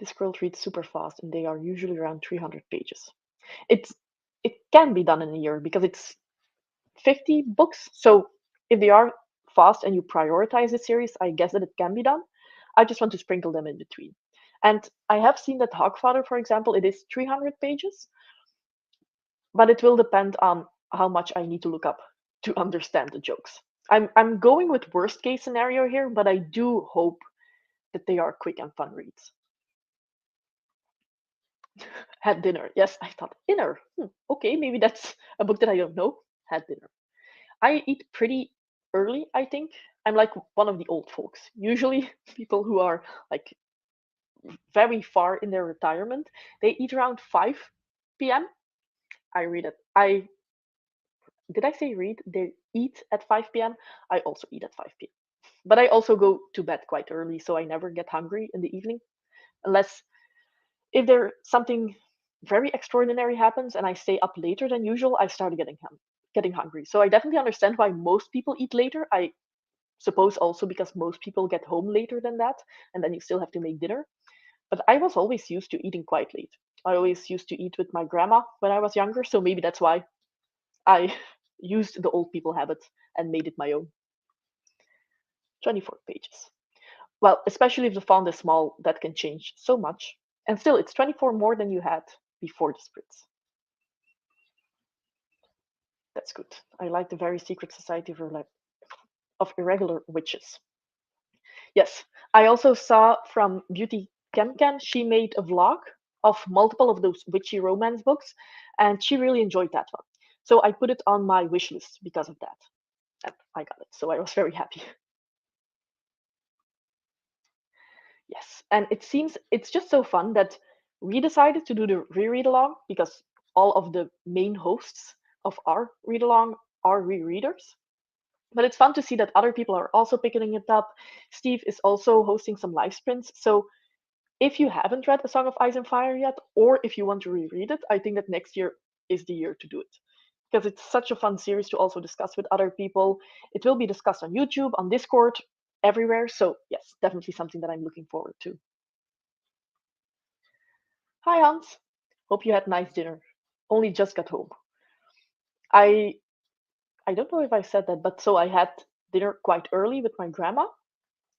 This scroll reads super fast, and they are usually around 300 pages. It's it can be done in a year because it's 50 books. So if they are fast and you prioritize the series, I guess that it can be done. I just want to sprinkle them in between. And I have seen that Hogfather, for example, it is 300 pages, but it will depend on how much I need to look up to understand the jokes. I'm going with worst case scenario here, but I do hope that they are quick and fun reads. Had dinner. Yes, I thought dinner. Okay, maybe that's a book that I don't know. Had dinner. I eat pretty early, I think. I'm like one of the old folks. Usually, people who are like very far in their retirement, they eat around 5 p.m. I read it. I did I say read? They eat at 5 p.m. I also eat at 5 p.m. But I also go to bed quite early, so I never get hungry in the evening, unless if there something very extraordinary happens and I stay up later than usual, I start getting hungry. So I definitely understand why most people eat later. I suppose also because most people get home later than that, and then you still have to make dinner. But I was always used to eating quite late. I always used to eat with my grandma when I was younger, so maybe that's why I used the old people habit and made it my own. 24 pages. Well, especially if the font is small, that can change so much. And still, it's 24 more than you had before the spritz. That's good. I like the very secret society of irregular witches. Yes, I also saw from Beauty Kemken, she made a vlog of multiple of those witchy romance books, and she really enjoyed that one. So I put it on my wish list because of that. And I got it. So I was very happy. Yes. And it seems it's just so fun that we decided to do the reread along because all of the main hosts of our read along are rereaders. But it's fun to see that other people are also picking it up. Steve is also hosting some live sprints. So if you haven't read A Song of Ice and Fire yet, or if you want to reread it, I think that next year is the year to do it. Because it's such a fun series to also discuss with other people. It will be discussed on YouTube, on Discord, everywhere. So, yes, definitely something that I'm looking forward to. Hi, Hans. Hope you had nice dinner. Only just got home. I I don't know if I said that, but so I had dinner quite early with my grandma,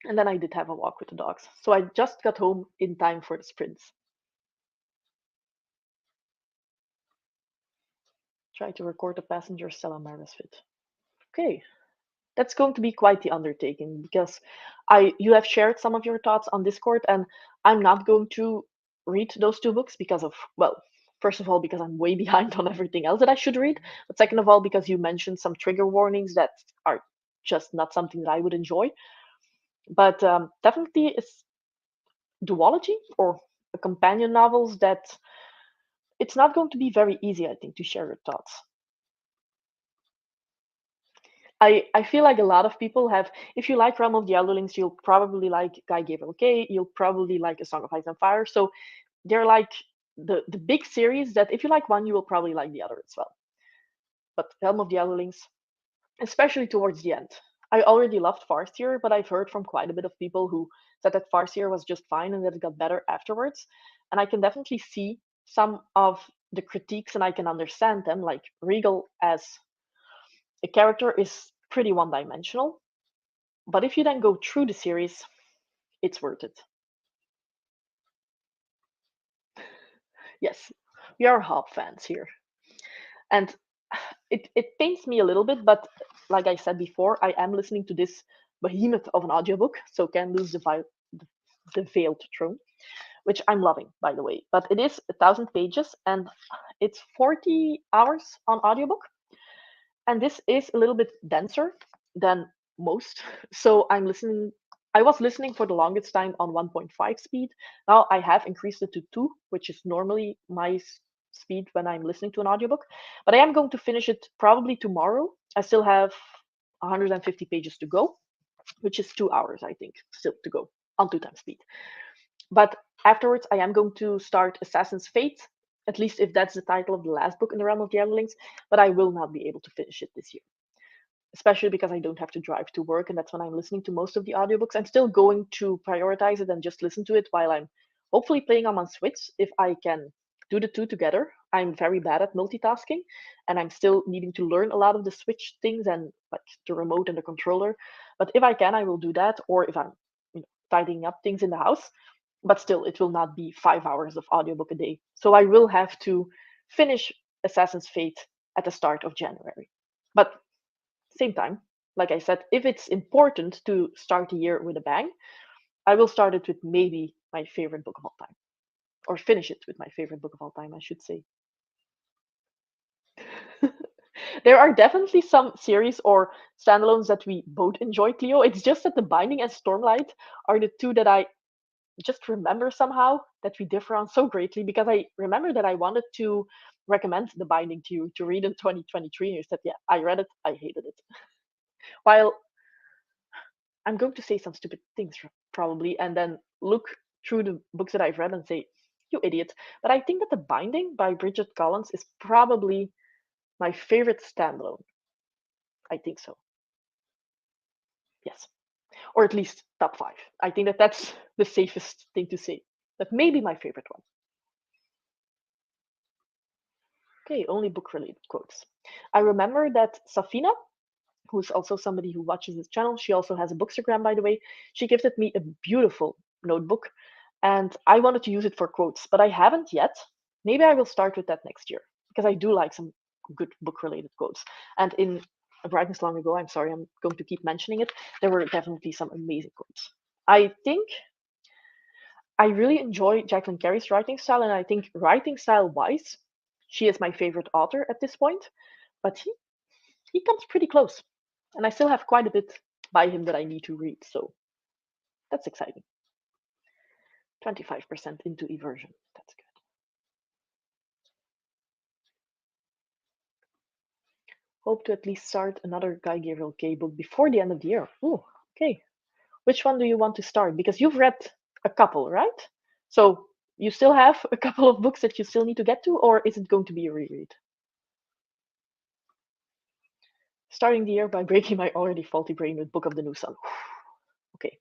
and then I did have a walk with the dogs. So I just got home in time for the sprints. Try to record the passenger Stella Maris fit. Okay, that's going to be quite the undertaking because I you have shared some of your thoughts on Discord, and I'm not going to read those two books because of, well, first of all because I'm way behind on everything else that I should read, but second of all because you mentioned some trigger warnings that are just not something that I would enjoy. But definitely it's duology or a companion novels that it's not going to be very easy, I think, to share your thoughts. I feel like a lot of people have, if you like Realm of the Elderlings, you'll probably like Guy Gabriel Kay, you'll probably like A Song of Ice and Fire. So they're like the big series that if you like one, you will probably like the other as well. But Realm of the Elderlings, especially towards the end. I already loved Farseer, but I've heard from quite a bit of people who said that Farseer was just fine and that it got better afterwards. And I can definitely see some of the critiques and I can understand them. Like Regal as a character is pretty one dimensional. But if you then go through the series, it's worth it. Yes, we are Hob fans here. And it pains me a little bit, but like I said before, I am listening to this behemoth of an audiobook, so Can Lose the Veiled Throne, which I'm loving, by the way. But it is 1,000 pages and it's 40 hours on audiobook. And this is a little bit denser than most. So I was listening for the longest time on 1.5 speed. Now I have increased it to 2, which is normally my speed when I'm listening to an audiobook. But I am going to finish it probably tomorrow. I still have 150 pages to go, which is 2 hours, I think, still to go on 2 times speed. But afterwards, I am going to start Assassin's Fate, at least if that's the title of the last book in the Realm of the Everlings. But I will not be able to finish it this year, especially because I don't have to drive to work, and that's when I'm listening to most of the audiobooks. I'm still going to prioritize it and just listen to it while I'm hopefully playing on my Switch if I can do the two together. I'm very bad at multitasking, and I'm still needing to learn a lot of the Switch things and like the remote and the controller. But if I can, I will do that, or if I'm tidying up things in the house. But still, it will not be 5 hours of audiobook a day. So I will have to finish Assassin's Fate at the start of January. But same time, like I said, if it's important to start the year with a bang, I will start it with maybe my favorite book of all time, or finish it with my favorite book of all time, I should say. There are definitely some series or standalones that we both enjoy, Cleo. It's just that The Binding and Stormlight are the two that I just remember somehow that we differ on so greatly because I remember that I wanted to recommend The Binding to you to read in 2023, and you said, yeah, I read it, I hated it. While I'm going to say some stupid things probably, and then look through the books that I've read and say, "You idiot!" But I think that The Binding by Bridget Collins is probably my favorite standalone. I think so. Yes, or at least top five. I think that that's the safest thing to say. That may be my favorite one. Okay, only book-related quotes. I remember that Safina, who's also somebody who watches this channel, she also has a bookstagram, by the way. She gifted me a beautiful notebook, and I wanted to use it for quotes, but I haven't yet. Maybe I will start with that next year because I do like some good book-related quotes. And in A Brightness Long Ago, I'm sorry, I'm going to keep mentioning it. There were definitely some amazing quotes. I think I really enjoy Jacqueline Carey's writing style, and I think writing style wise, she is my favorite author at this point. But he comes pretty close, and I still have quite a bit by him that I need to read, so that's exciting. 25% into eversion. That's good. Hope to at least start another Guy Gabriel Kay book before the end of the year. Ooh, okay. Which one do you want to start? Because you've read a couple, right? So you still have a couple of books that you still need to get to, or is it going to be a reread? Starting the year by breaking my already faulty brain with Book of the New Sun. Okay,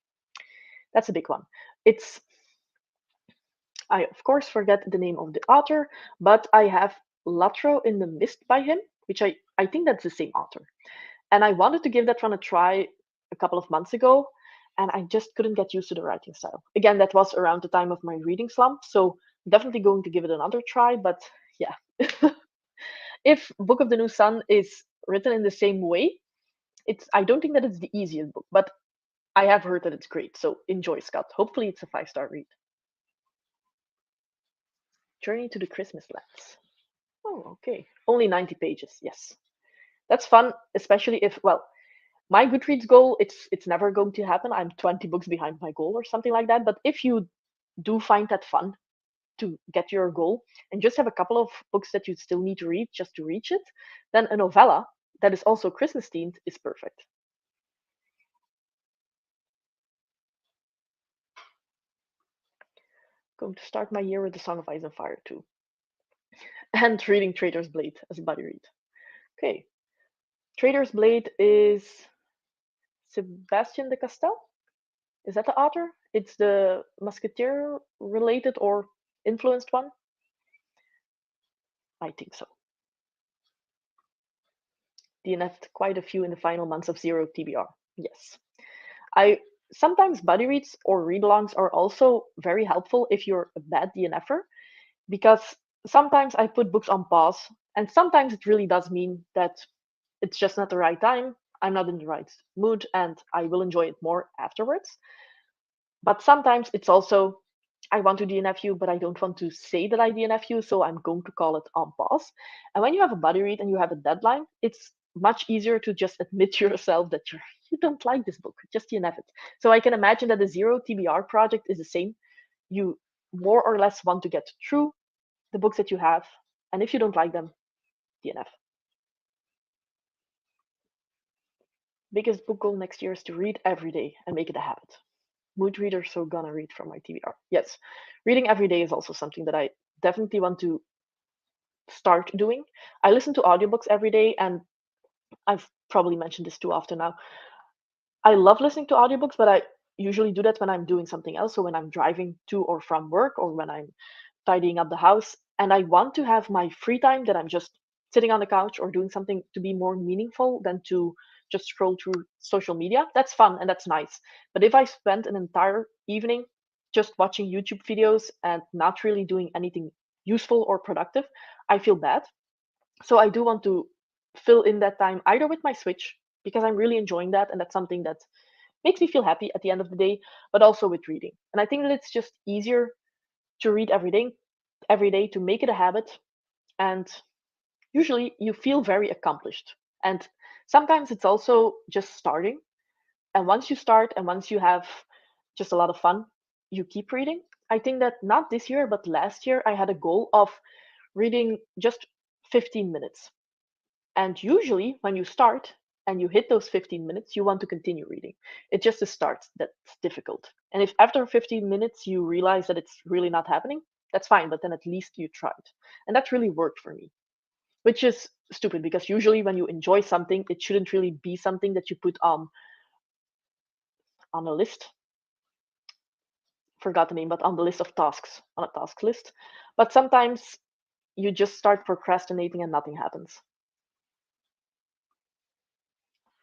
that's a big one. It's I of course forget the name of the author, but I have Latro in the Mist by him, which I think that's the same author. And I wanted to give that one a try a couple of months ago, and I just couldn't get used to the writing style. Again, that was around the time of my reading slump, so definitely going to give it another try. But yeah, if Book of the New Sun is written in the same way, it's I don't think that it's the easiest book, but I have heard that it's great. So enjoy, Scott. Hopefully, it's a 5-star read. Journey to the Christmas Lands. Oh, okay. Only 90 pages. Yes, that's fun, especially if well, my Goodreads goal it's never going to happen. I'm 20 books behind my goal or something like that. But if you do find that fun to get your goal and just have a couple of books that you still need to read just to reach it, then a novella that is also Christmas themed is perfect. Going to start my year with The Song of Ice and Fire too, and reading Traitor's Blade as a buddy read. Okay, Traitor's Blade is Sebastian de Castel. Is that the author? It's the Musketeer related or influenced one. I think so. DNF'd quite a few in the final months of Zero TBR. Yes. I sometimes buddy reads or read alongs are also very helpful if you're a bad DNFer because sometimes I put books on pause and sometimes it really does mean that it's just not the right time. I'm not in the right mood and I will enjoy it more afterwards. But sometimes it's also I want to DNF you, but I don't want to say that I DNF you, so I'm going to call it on pause. And when you have a buddy read and you have a deadline, it's much easier to just admit to yourself that you don't like this book, just DNF it. So I can imagine that the Zero TBR project is the same. You more or less want to get through the books that you have, and if you don't like them, DNF. Biggest book goal next year is to read every day and make it a habit. Mood reader, so gonna read from my TBR. Yes, reading every day is also something that I definitely want to start doing. I listen to audiobooks every day, and I've probably mentioned this too often now. I love listening to audiobooks, but I usually do that when I'm doing something else. So when I'm driving to or from work, or when I'm tidying up the house, and I want to have my free time that I'm just sitting on the couch or doing something to be more meaningful than to just scroll through social media. That's fun and that's nice. But if I spend an entire evening just watching YouTube videos and not really doing anything useful or productive, I feel bad. So I do want to fill in that time either with my Switch because I'm really enjoying that and that's something that makes me feel happy at the end of the day, but also with reading. And I think that it's just easier to read every day to make it a habit and usually you feel very accomplished. And sometimes it's also just starting. And once you start and once you have just a lot of fun, you keep reading. I think that not this year, but last year, I had a goal of reading just 15 minutes. And usually, when you start and you hit those 15 minutes, you want to continue reading. It's just the start that's difficult. And if after 15 minutes you realize that it's really not happening, that's fine, but then at least you tried. And that really worked for me, which is stupid because usually when you enjoy something, it shouldn't really be something that you put on a list. Forgot the name, but on the list of tasks, on a task list. But sometimes you just start procrastinating and nothing happens.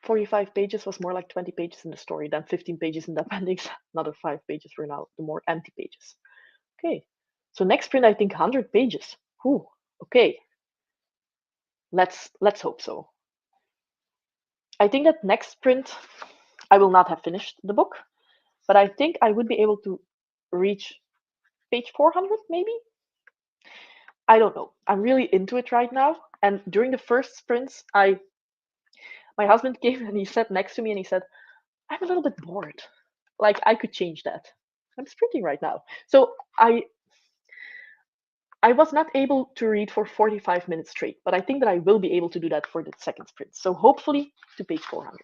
45 pages was more like 20 pages in the story, then 15 pages in the appendix. Another 5 pages were now the more empty pages. Okay, so next print I think 100 pages. Whew. Okay, let's hope so. I think that next print I will not have finished the book, but I think I would be able to reach page 400 maybe. I don't know. I'm really into it right now, and during the first sprints, I my husband came and he sat next to me and he said, "I'm a little bit bored. Like I could change that. I'm sprinting right now." So I was not able to read for 45 minutes straight, but I think that I will be able to do that for the second sprint. So hopefully to page 400.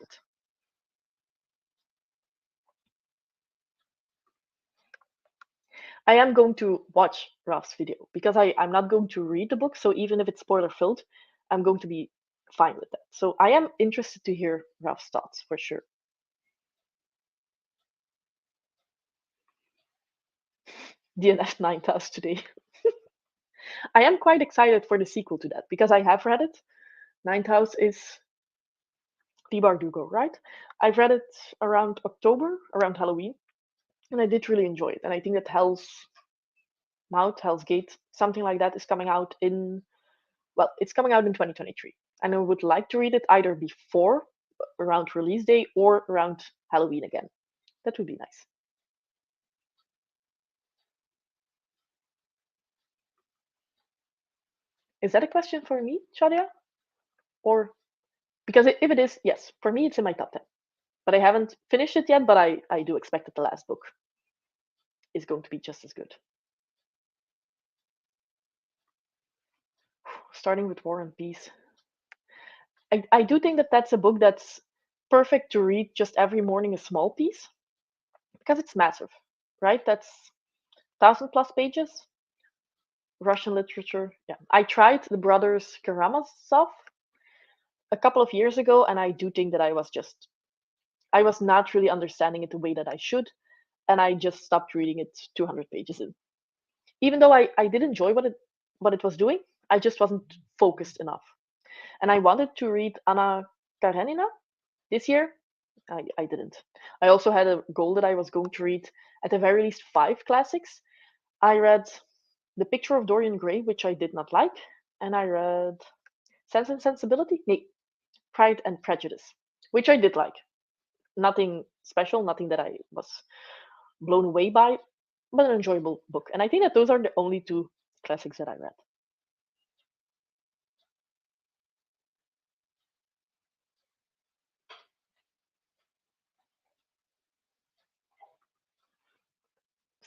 I am going to watch Ralph's video because I'm not going to read the book. So even if it's spoiler filled, I'm going to be fine with that. So I am interested to hear Ralph's thoughts for sure. DNF 9000 today. I am quite excited for the sequel to that because I have read it. 9000 is T. Bardugo, right? I've read it around October, around Halloween, and I did really enjoy it. And I think that Hell's Gate, something like that, is coming out in, well, it's coming out in 2023. And I would like to read it either before, around release day, or around Halloween again. That would be nice. Is that a question for me, Shadia? Or because if it is, yes, for me it's in my top 10. But I haven't finished it yet, but I do expect that the last book is going to be just as good. Starting with War and Peace. I do think that that's a book that's perfect to read just every morning, a small piece, because it's massive, right? That's 1,000 plus pages. Russian literature. Yeah, I tried the brothers Karamazov a couple of years ago, and I do think that I was not really understanding it the way that I should, and I just stopped reading it 200 pages in. Even though I did enjoy what it was doing, I just wasn't focused enough. And I wanted to read Anna Karenina this year. I didn't. I also had a goal that I was going to read at the very least 5 classics. I read The Picture of Dorian Gray, which I did not like, and I read Sense and Sensibility, no, Pride and Prejudice, which I did like. Nothing special, nothing that I was blown away by, but an enjoyable book. And I think that those are the only 2 classics that I read.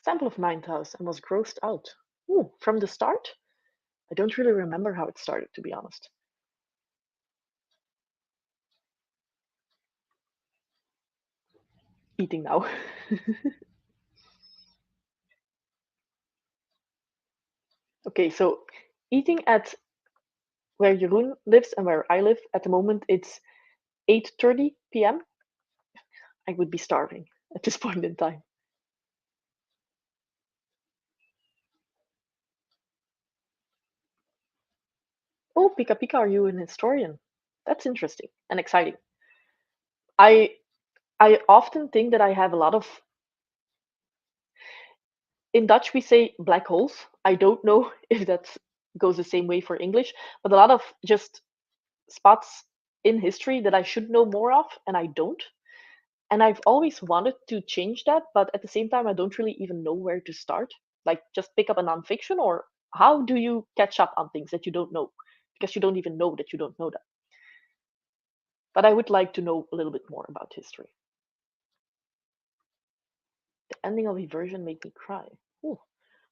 Sample of 9000 and was grossed out. Ooh, from the start? I don't really remember how it started, to be honest. Eating now. Okay, so eating at where Jeroen lives and where I live at the moment, it's 8:30 p.m. I would be starving at this point in time. Oh, Pika Pika, are you an historian? That's interesting and exciting. I I often think that I have a lot of, in Dutch we say black holes. I don't know if that goes the same way for English, but a lot of just spots in history that I should know more of and I don't. And I've always wanted to change that, but at the same time I don't really even know where to start. Like just pick up a nonfiction, or how do you catch up on things that you don't know? Because you don't even know that you don't know that. But I would like to know a little bit more about history. The ending of Eversion made me cry. Ooh,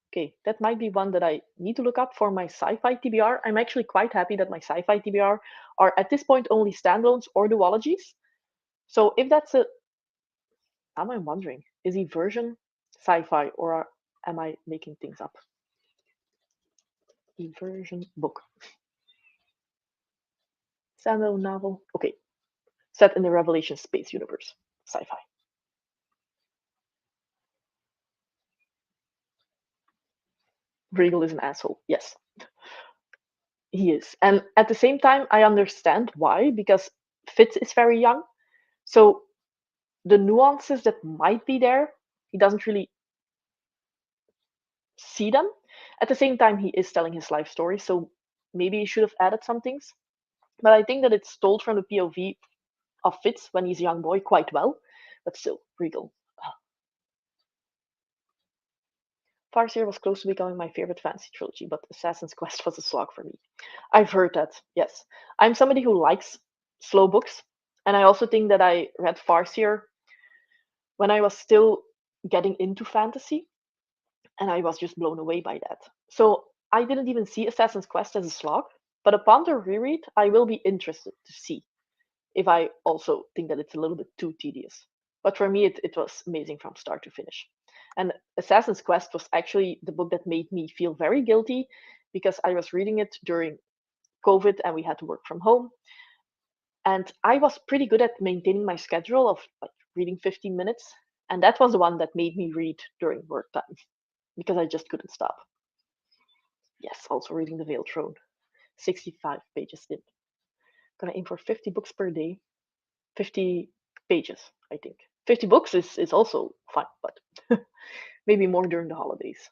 okay, that might be one that I need to look up for my sci-fi TBR. I'm actually quite happy that my sci-fi TBR are at this point only standalones or duologies. So if that's a, now I'm wondering, is Eversion sci-fi or am I making things up? Eversion book. Standalone novel. Okay, set in the Revelation space universe. Sci-fi. Regal is an asshole. Yes, he is. And at the same time, I understand why, because Fitz is very young. So the nuances that might be there, he doesn't really see them. At the same time, he is telling his life story, so maybe he should have added some things. But I think that it's told from the POV of Fitz when he's a young boy quite well. But still, Regal. Farseer was close to becoming my favorite fantasy trilogy, but Assassin's Quest was a slog for me. I've heard that, yes. I'm somebody who likes slow books, and I also think that I read Farseer when I was still getting into fantasy, and I was just blown away by that. So I didn't even see Assassin's Quest as a slog, but upon the reread, I will be interested to see if I also think that it's a little bit too tedious. But for me, it was amazing from start to finish. And Assassin's Quest was actually the book that made me feel very guilty because I was reading it during COVID and we had to work from home. And I was pretty good at maintaining my schedule of like reading 15 minutes. And that was the one that made me read during work time because I just couldn't stop. Yes, also reading The Veiled Throne, 65 pages in. Gonna aim for 50 books per day, 50 pages, I think. 50 books is also fine, but maybe more during the holidays.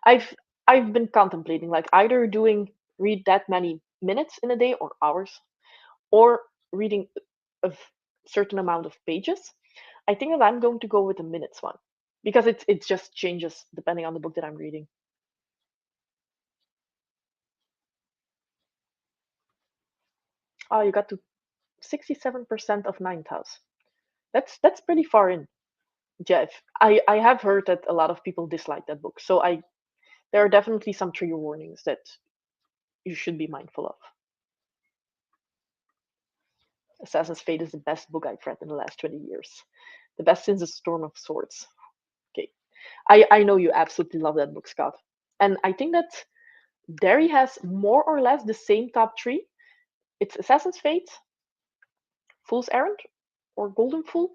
I've I've been contemplating like either doing read that many minutes in a day or hours or reading a certain amount of pages. I think that I'm going to go with the minutes one because it just changes depending on the book that I'm reading. Oh, you got to 67% of ninth house. That's pretty far in. Jeff. I have heard that a lot of people dislike that book. So I there are definitely some trigger warnings that you should be mindful of. Assassin's Fate is the best book I've read in the last 20 years. The best since The Storm of Swords. Okay. I know you absolutely love that book, Scott. And I think that Derry has more or less the same top three. It's Assassin's Fate, Fool's Errand, or Golden Fool.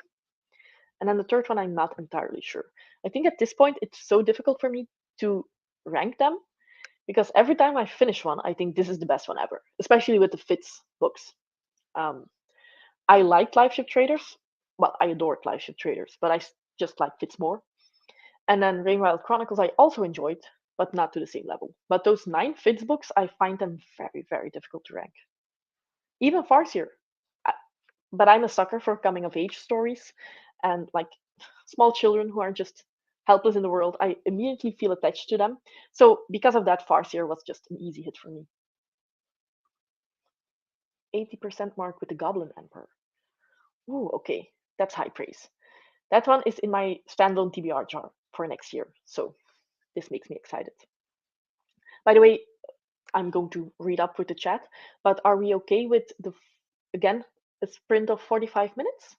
And then the third one, I'm not entirely sure. I think at this point, it's so difficult for me to rank them because every time I finish one, I think this is the best one ever, especially with the Fitz books. Um, I liked Live Ship Traders. Well, I adored Live Ship Traders, but just like Fitz more. And then Rainwild Chronicles, I also enjoyed, but not to the same level. But those nine Fitz books, I find them very, very difficult to rank. Even Farseer. I- But I'm a sucker for coming of age stories and like small children who are just helpless in the world. I immediately feel attached to them. So because of that, Farseer was just an easy hit for me. 80% mark with the Goblin Emperor. Ooh, okay. That's high praise. That one is in my standalone TBR jar for next year. So this makes me excited. By the way, I'm going to read up with the chat, but are we okay with again, a sprint of 45 minutes?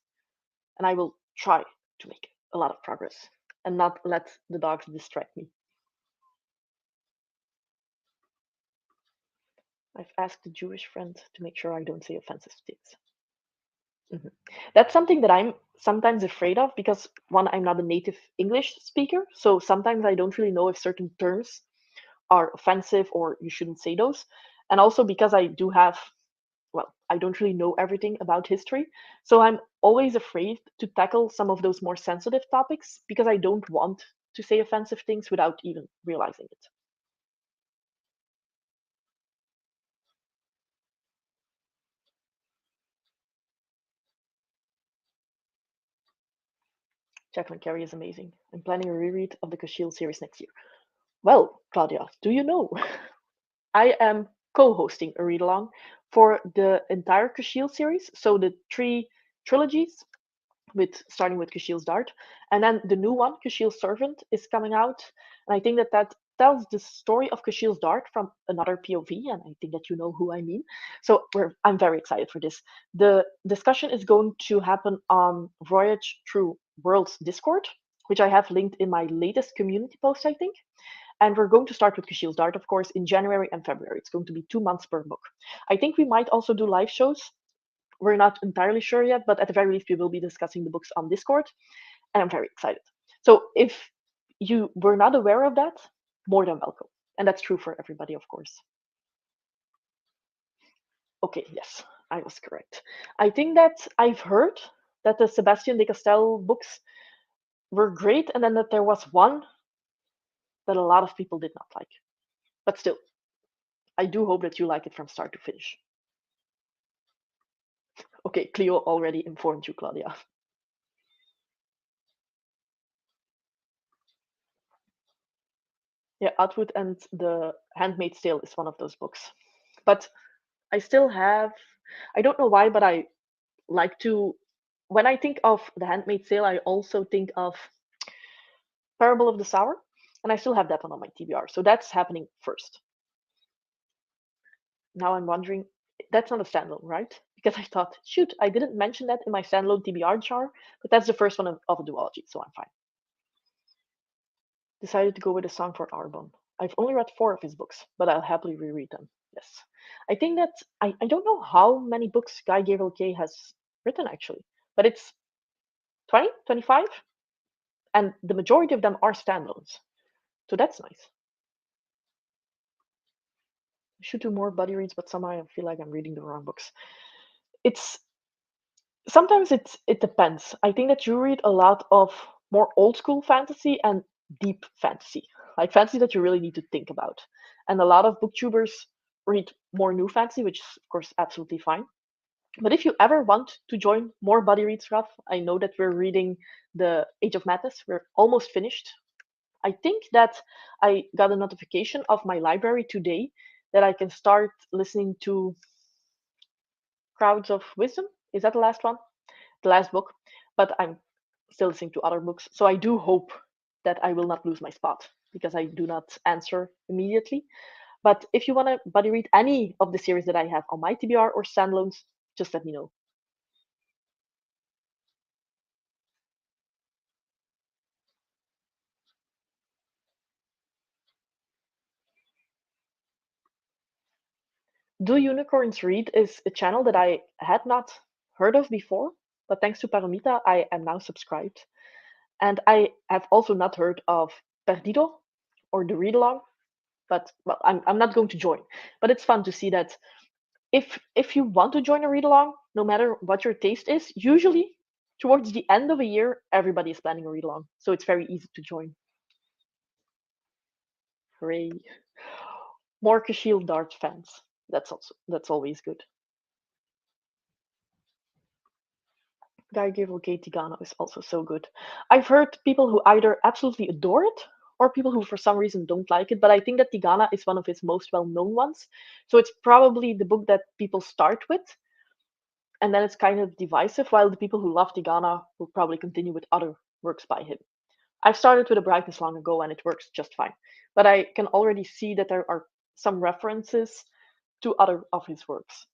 And I will try to make a lot of progress and not let the dogs distract me. I've asked a Jewish friend to make sure I don't say offensive things. Mhm. That's something that I'm sometimes afraid of because one, I'm not a native English speaker, so sometimes I don't really know if certain terms are offensive or you shouldn't say those. And also because I do have, well, I don't really know everything about history, so I'm always afraid to tackle some of those more sensitive topics because I don't want to say offensive things without even realizing it. Jacqueline Carey is amazing. I'm planning a reread of the Kashil series next year. Well, Claudia, do you know? I am co-hosting a read-along for the entire Kashil series, so the three trilogies, with starting with Kashil's Dart, and then the new one, Kashil's Servant, is coming out, and I think that that tells the story of Kashil's Dart from another POV, and I think that you know who I mean. So I'm very excited for this. The discussion is going to happen on Voyage Through Worlds Discord, which I have linked in my latest community post, I think. And we're going to start with Kashil's Dart, of course, in January and February. It's going to be 2 months per book. I think we might also do live shows. We're not entirely sure yet, but at the very least, we will be discussing the books on Discord, and I'm very excited. So if you were not aware of that, more than welcome. And that's true for everybody, of course. Okay, yes, I was correct. I think that I've heard that the Sebastian de Castell books were great, and then that there was one that a lot of people did not like. But still, I do hope that you like it from start to finish. Okay, Cleo already informed you, Claudia. Yeah, Atwood and the Handmaid's Tale is one of those books. But I still have, I don't know why, but I like to, when I think of The Handmaid's Tale, I also think of Parable of the Sower. and I still have that one on my TBR. So that's happening first. Now I'm wondering, that's not a standalone, right? Because I thought, shoot, I didn't mention that in my standalone TBR jar, but that's the first one of a duology, so I'm fine. Decided to go with a song for Arbon. I've only read 4 of his books, but I'll happily reread them. Yes. I think that I don't know how many books Guy Gavriel Kay has written actually, but it's 20, 25, and the majority of them are standalones. So that's nice. I should do more buddy reads, but somehow I feel like I'm reading the wrong books. It's sometimes it depends. I think that you read a lot of more old school fantasy and deep fantasy, like fantasy that you really need to think about. And a lot of booktubers read more new fantasy, which is of course absolutely fine. But if you ever want to join more buddy reads, Raf, I know that we're reading the Age of Madness. We're almost finished. I think that I got a notification of my library today that I can start listening to Crowds of Wisdom. Is that the last one? The last book, but I'm still listening to other books. So I do hope that I will not lose my spot because I do not answer immediately. But if you want to buddy read any of the series that I have on my TBR or standalones, just let me know. Do Unicorns Read is a channel that I had not heard of before, but thanks to Paromita, I am now subscribed. And I have also not heard of Perdido or the read along, but well, I'm not going to join. But it's fun to see that if you want to join a read along, no matter what your taste is, usually towards the end of a year, everybody is planning a read along. So it's very easy to join. Hooray. More Kashiel Dart fans. That's always good. Guy Gavriel Tigana is also so good. I've heard people who either absolutely adore it or people who for some reason don't like it, but I think that Tigana is one of his most well-known ones. So it's probably the book that people start with, and then it's kind of divisive, while the people who love Tigana will probably continue with other works by him. I've started with A Brightness long ago and it works just fine. But I can already see that there are some references to other of his works.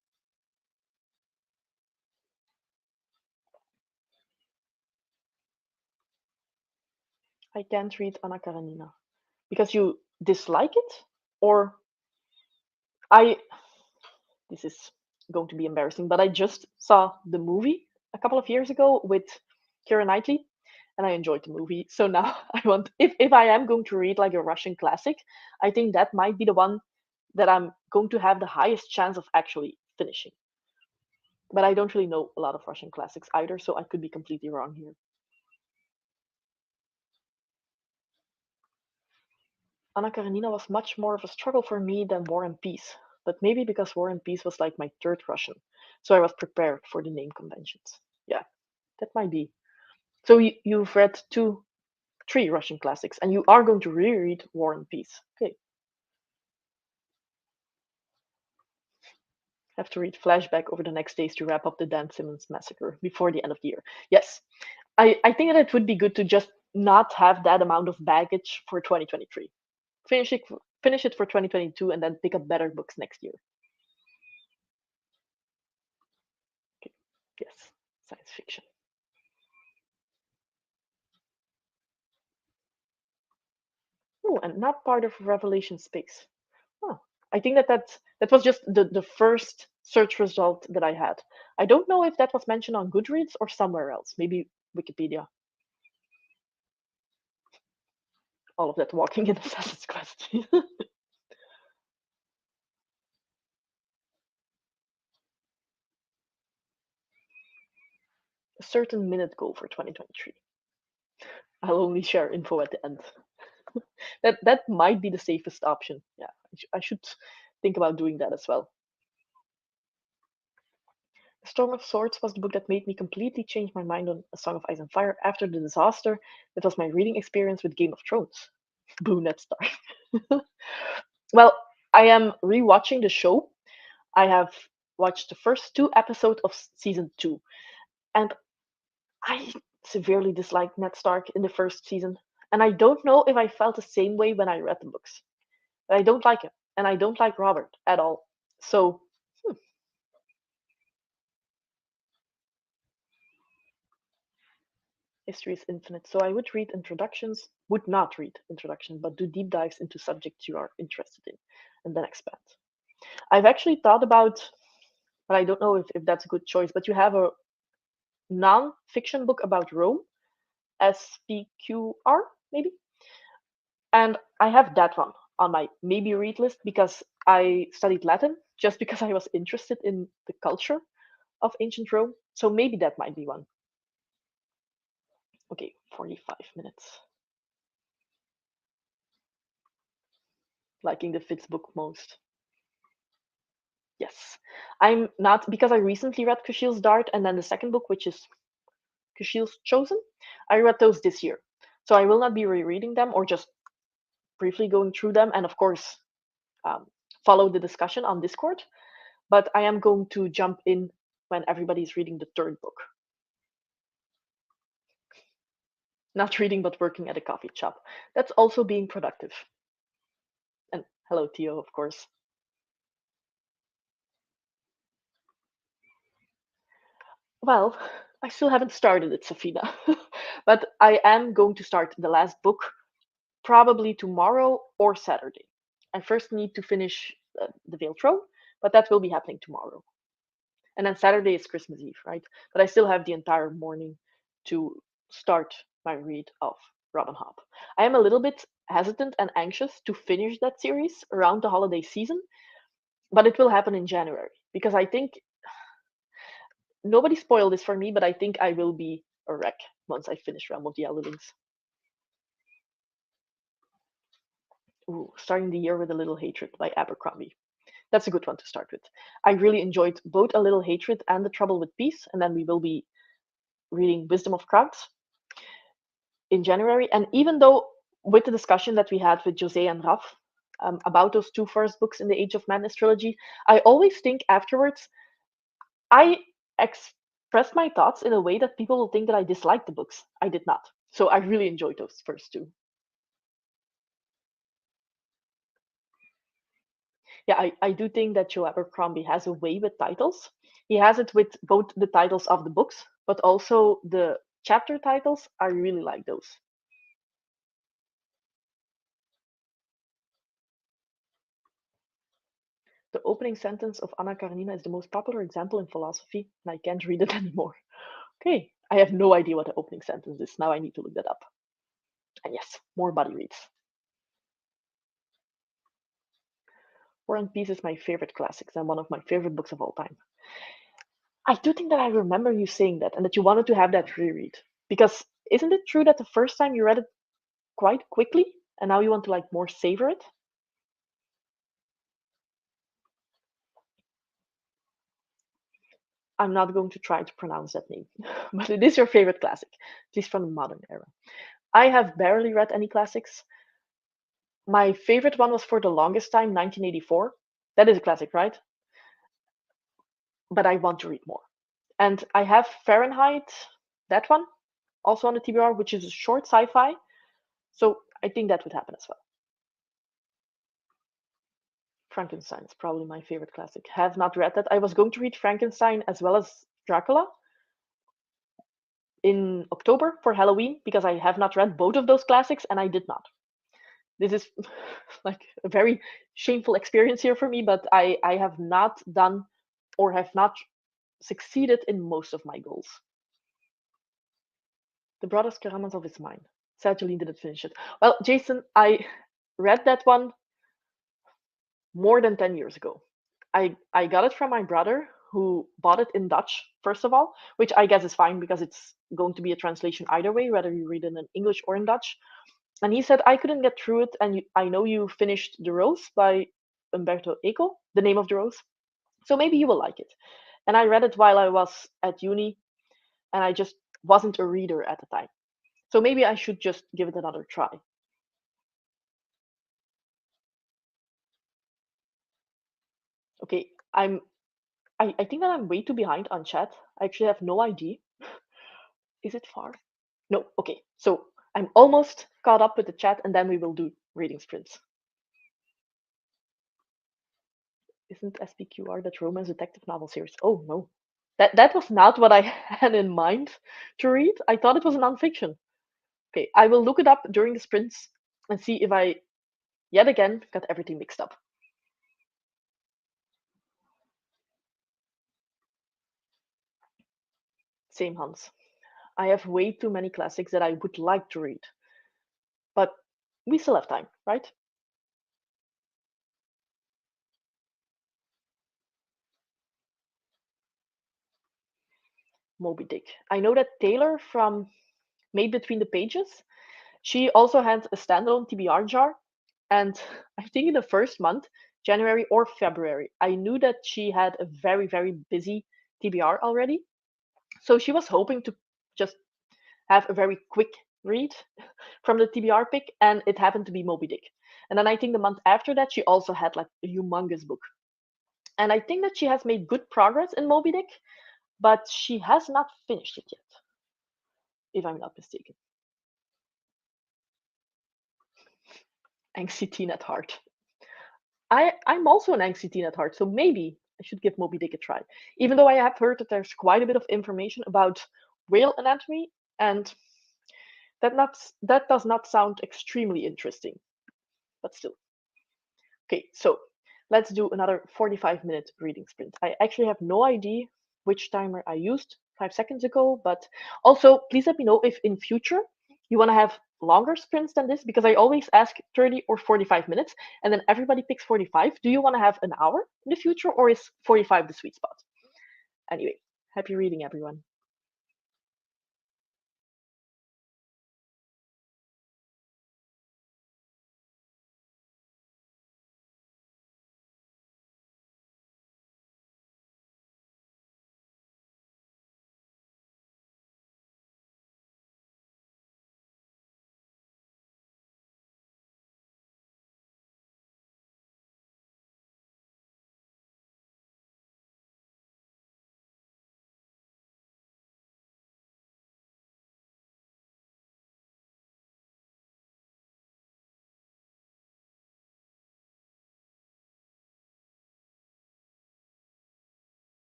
I can't read Anna Karenina. Because you dislike it? Or I this is going to be embarrassing, but I just saw the movie a couple of years ago with Keira Knightley and I enjoyed the movie. So now I want if I am going to read like a Russian classic, I think that might be the one that I'm going to have the highest chance of actually finishing. But I don't really know a lot of Russian classics either, so I could be completely wrong here. Anna Karenina was much more of a struggle for me than War and Peace, but maybe because War and Peace was like my third Russian, so I was prepared for the name conventions. Yeah, that might be. So you've read 3 Russian classics, and you are going to reread War and Peace. Okay, have to read Flashback over the next days to wrap up the Dan Simmons massacre before the end of the year. Yes, I think that it would be good to just not have that amount of baggage for 2023. Finish it, finish it for 2022, and then pick up better books next year. Okay. Yes, science fiction. Oh, and not part of Revelation Space. Oh, I think that was just the first search result that I had. I don't know if that was mentioned on Goodreads or somewhere else. Maybe Wikipedia. All of that walking in Assassin's Quest. A certain minute goal for 2023. I'll only share info at the end. That might be the safest option. Yeah, I should think about doing that as well. Storm of Swords was the book that made me completely change my mind on A Song of Ice and Fire after the disaster that was my reading experience with Game of Thrones. Boo, Ned Stark. Well, I am rewatching the show. I have watched the first 2 episodes of season 2, and I severely disliked Ned Stark in the first season. And I don't know if I felt the same way when I read the books. But I don't like him, and I don't like Robert at all. So history is infinite. So I would read introductions, would not read introductions, but do deep dives into subjects you are interested in, and then expand. I've actually thought about, but I don't know if that's a good choice. But you have a non-fiction book about Rome, SPQR, maybe, and I have that one on my maybe read list because I studied Latin just because I was interested in the culture of ancient Rome. So maybe that might be one. Okay, 45 minutes. Liking the Fitz book most. Yes. I'm not, because I recently read Kushil's Dart and then the second book, which is Kushil's Chosen. I read those this year. So I will not be rereading them or just briefly going through them. And of course, um, follow the discussion on Discord. But I am going to jump in when everybody's reading the third book. Not reading, but working at a coffee shop. That's also being productive. And hello, Theo, of course. Well, I still haven't started it, Safina. But I am going to start the last book probably tomorrow or Saturday. I first need to finish the Veiled Throne, but that will be happening tomorrow. And then Saturday is Christmas Eve, right? But I still have the entire morning to start my read of Robin Hobb. I am a little bit hesitant and anxious to finish that series around the holiday season, but it will happen in January because I think nobody spoiled this for me, but I think I will be a wreck once I finish Realm of the Elderlings. Ooh, starting the year with a little hatred by Abercrombie. That's a good one to start with. I really enjoyed both A Little Hatred and The Trouble with Peace, and then we will be reading Wisdom of Crowds in January. And even though with the discussion that we had with Jose and Raf about those two first books in the Age of Madness trilogy, I always think afterwards I expressed my thoughts in a way that people will think that I disliked the books. I did not. So I really enjoyed those first two. Yeah, I do think that Joe Abercrombie has a way with titles. He has it with both the titles of the books, but also the chapter titles. I really like those. The opening sentence of Anna Karenina is the most popular example in philosophy, and I can't read it anymore. Okay, I have no idea what the opening sentence is. Now I need to look that up. And yes, more body reads. War and Peace is my favorite classics and one of my favorite books of all time. I do think that I remember you saying that and that you wanted to have that reread. Because isn't it true that the first time you read it quite quickly and now you want to like more savor it? I'm not going to try to pronounce that name, but it is your favorite classic, at least from the modern era. I have barely read any classics. My favorite one was for the longest time 1984. That is a classic, right? But I want to read more. And I have Fahrenheit, that one, also on the TBR, which is a short sci fi. So I think that would happen as well. Frankenstein is probably my favorite classic. Have not read that. I was going to read Frankenstein as well as Dracula in October for Halloween because I have not read both of those classics and I did not. This is like a very shameful experience here for me, but I have not done or have not succeeded in most of my goals. The Brothers Karamazov is mine. Sad Jolene didn't finish it. Well, Jason, I read that one more than 10 years ago. I got it from my brother who bought it in Dutch, first of all, which I guess is fine because it's going to be a translation either way, whether you read it in English or in Dutch. And he said, I couldn't get through it. And I know you finished The Rose by Umberto Eco, The Name of the Rose. So maybe you will like it. And I read it while I was at uni, and I just wasn't a reader at the time. So maybe I should just give it another try. Okay, I think that I'm way too behind on chat. I actually have no idea. Is it far? No. Okay. So I'm almost caught up with the chat, and then we will do reading sprints. Isn't SPQR that romance detective novel series? Oh no. That was not what I had in mind to read. I thought it was nonfiction. Okay, I will look it up during the sprints and see if I yet again got everything mixed up. Same, Hans. I have way too many classics that I would like to read, but we still have time, right? Moby Dick. I know that Taylor from Made Between the Pages, she also had a standalone TBR jar, and I think in the first month, January or February, I knew that she had a very, very busy TBR already. So she was hoping to just have a very quick read from the TBR pick, and it happened to be Moby Dick. And then I think the month after that, she also had like a humongous book. And I think that she has made good progress in Moby Dick, but she has not finished it yet, if I'm not mistaken. Angsty teen at heart. I'm also an angsty teen at heart, so maybe I should give Moby Dick a try. Even though I have heard that there's quite a bit of information about whale anatomy, and that does not sound extremely interesting, but still. Okay, so let's do another 45-minute reading sprint. I actually have no idea which timer I used 5 seconds ago, but also please let me know if in future you want to have longer sprints than this, because I always ask 30 or 45 minutes and then everybody picks 45. Do you want to have an hour in the future, or is 45 the sweet spot? Anyway, happy reading, everyone.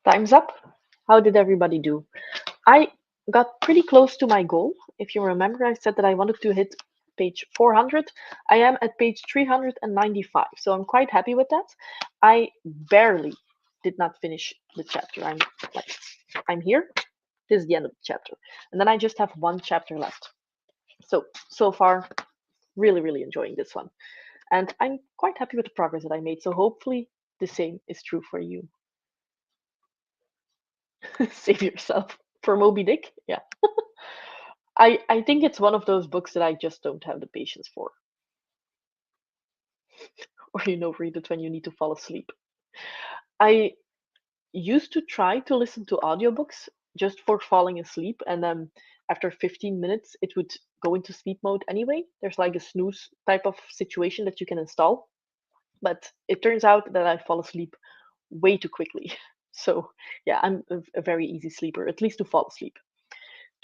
Time's up. How did everybody do? I got pretty close to my goal. If you remember, I said that I wanted to hit page 400. I am at page 395, so I'm quite happy with that. I barely did not finish the chapter. Like, I'm here. This is the end of the chapter, and then I just have one chapter left. So far, really, really enjoying this one, and I'm quite happy with the progress that I made. So hopefully, the same is true for you. Save yourself for Moby Dick. Yeah. I think it's one of those books that I just don't have the patience for. Or read it when you need to fall asleep. I used to try to listen to audiobooks just for falling asleep, and then after 15 minutes it would go into sleep mode anyway. There's like a snooze type of situation that you can install, but it turns out that I fall asleep way too quickly. So yeah, I'm a very easy sleeper, at least to fall asleep.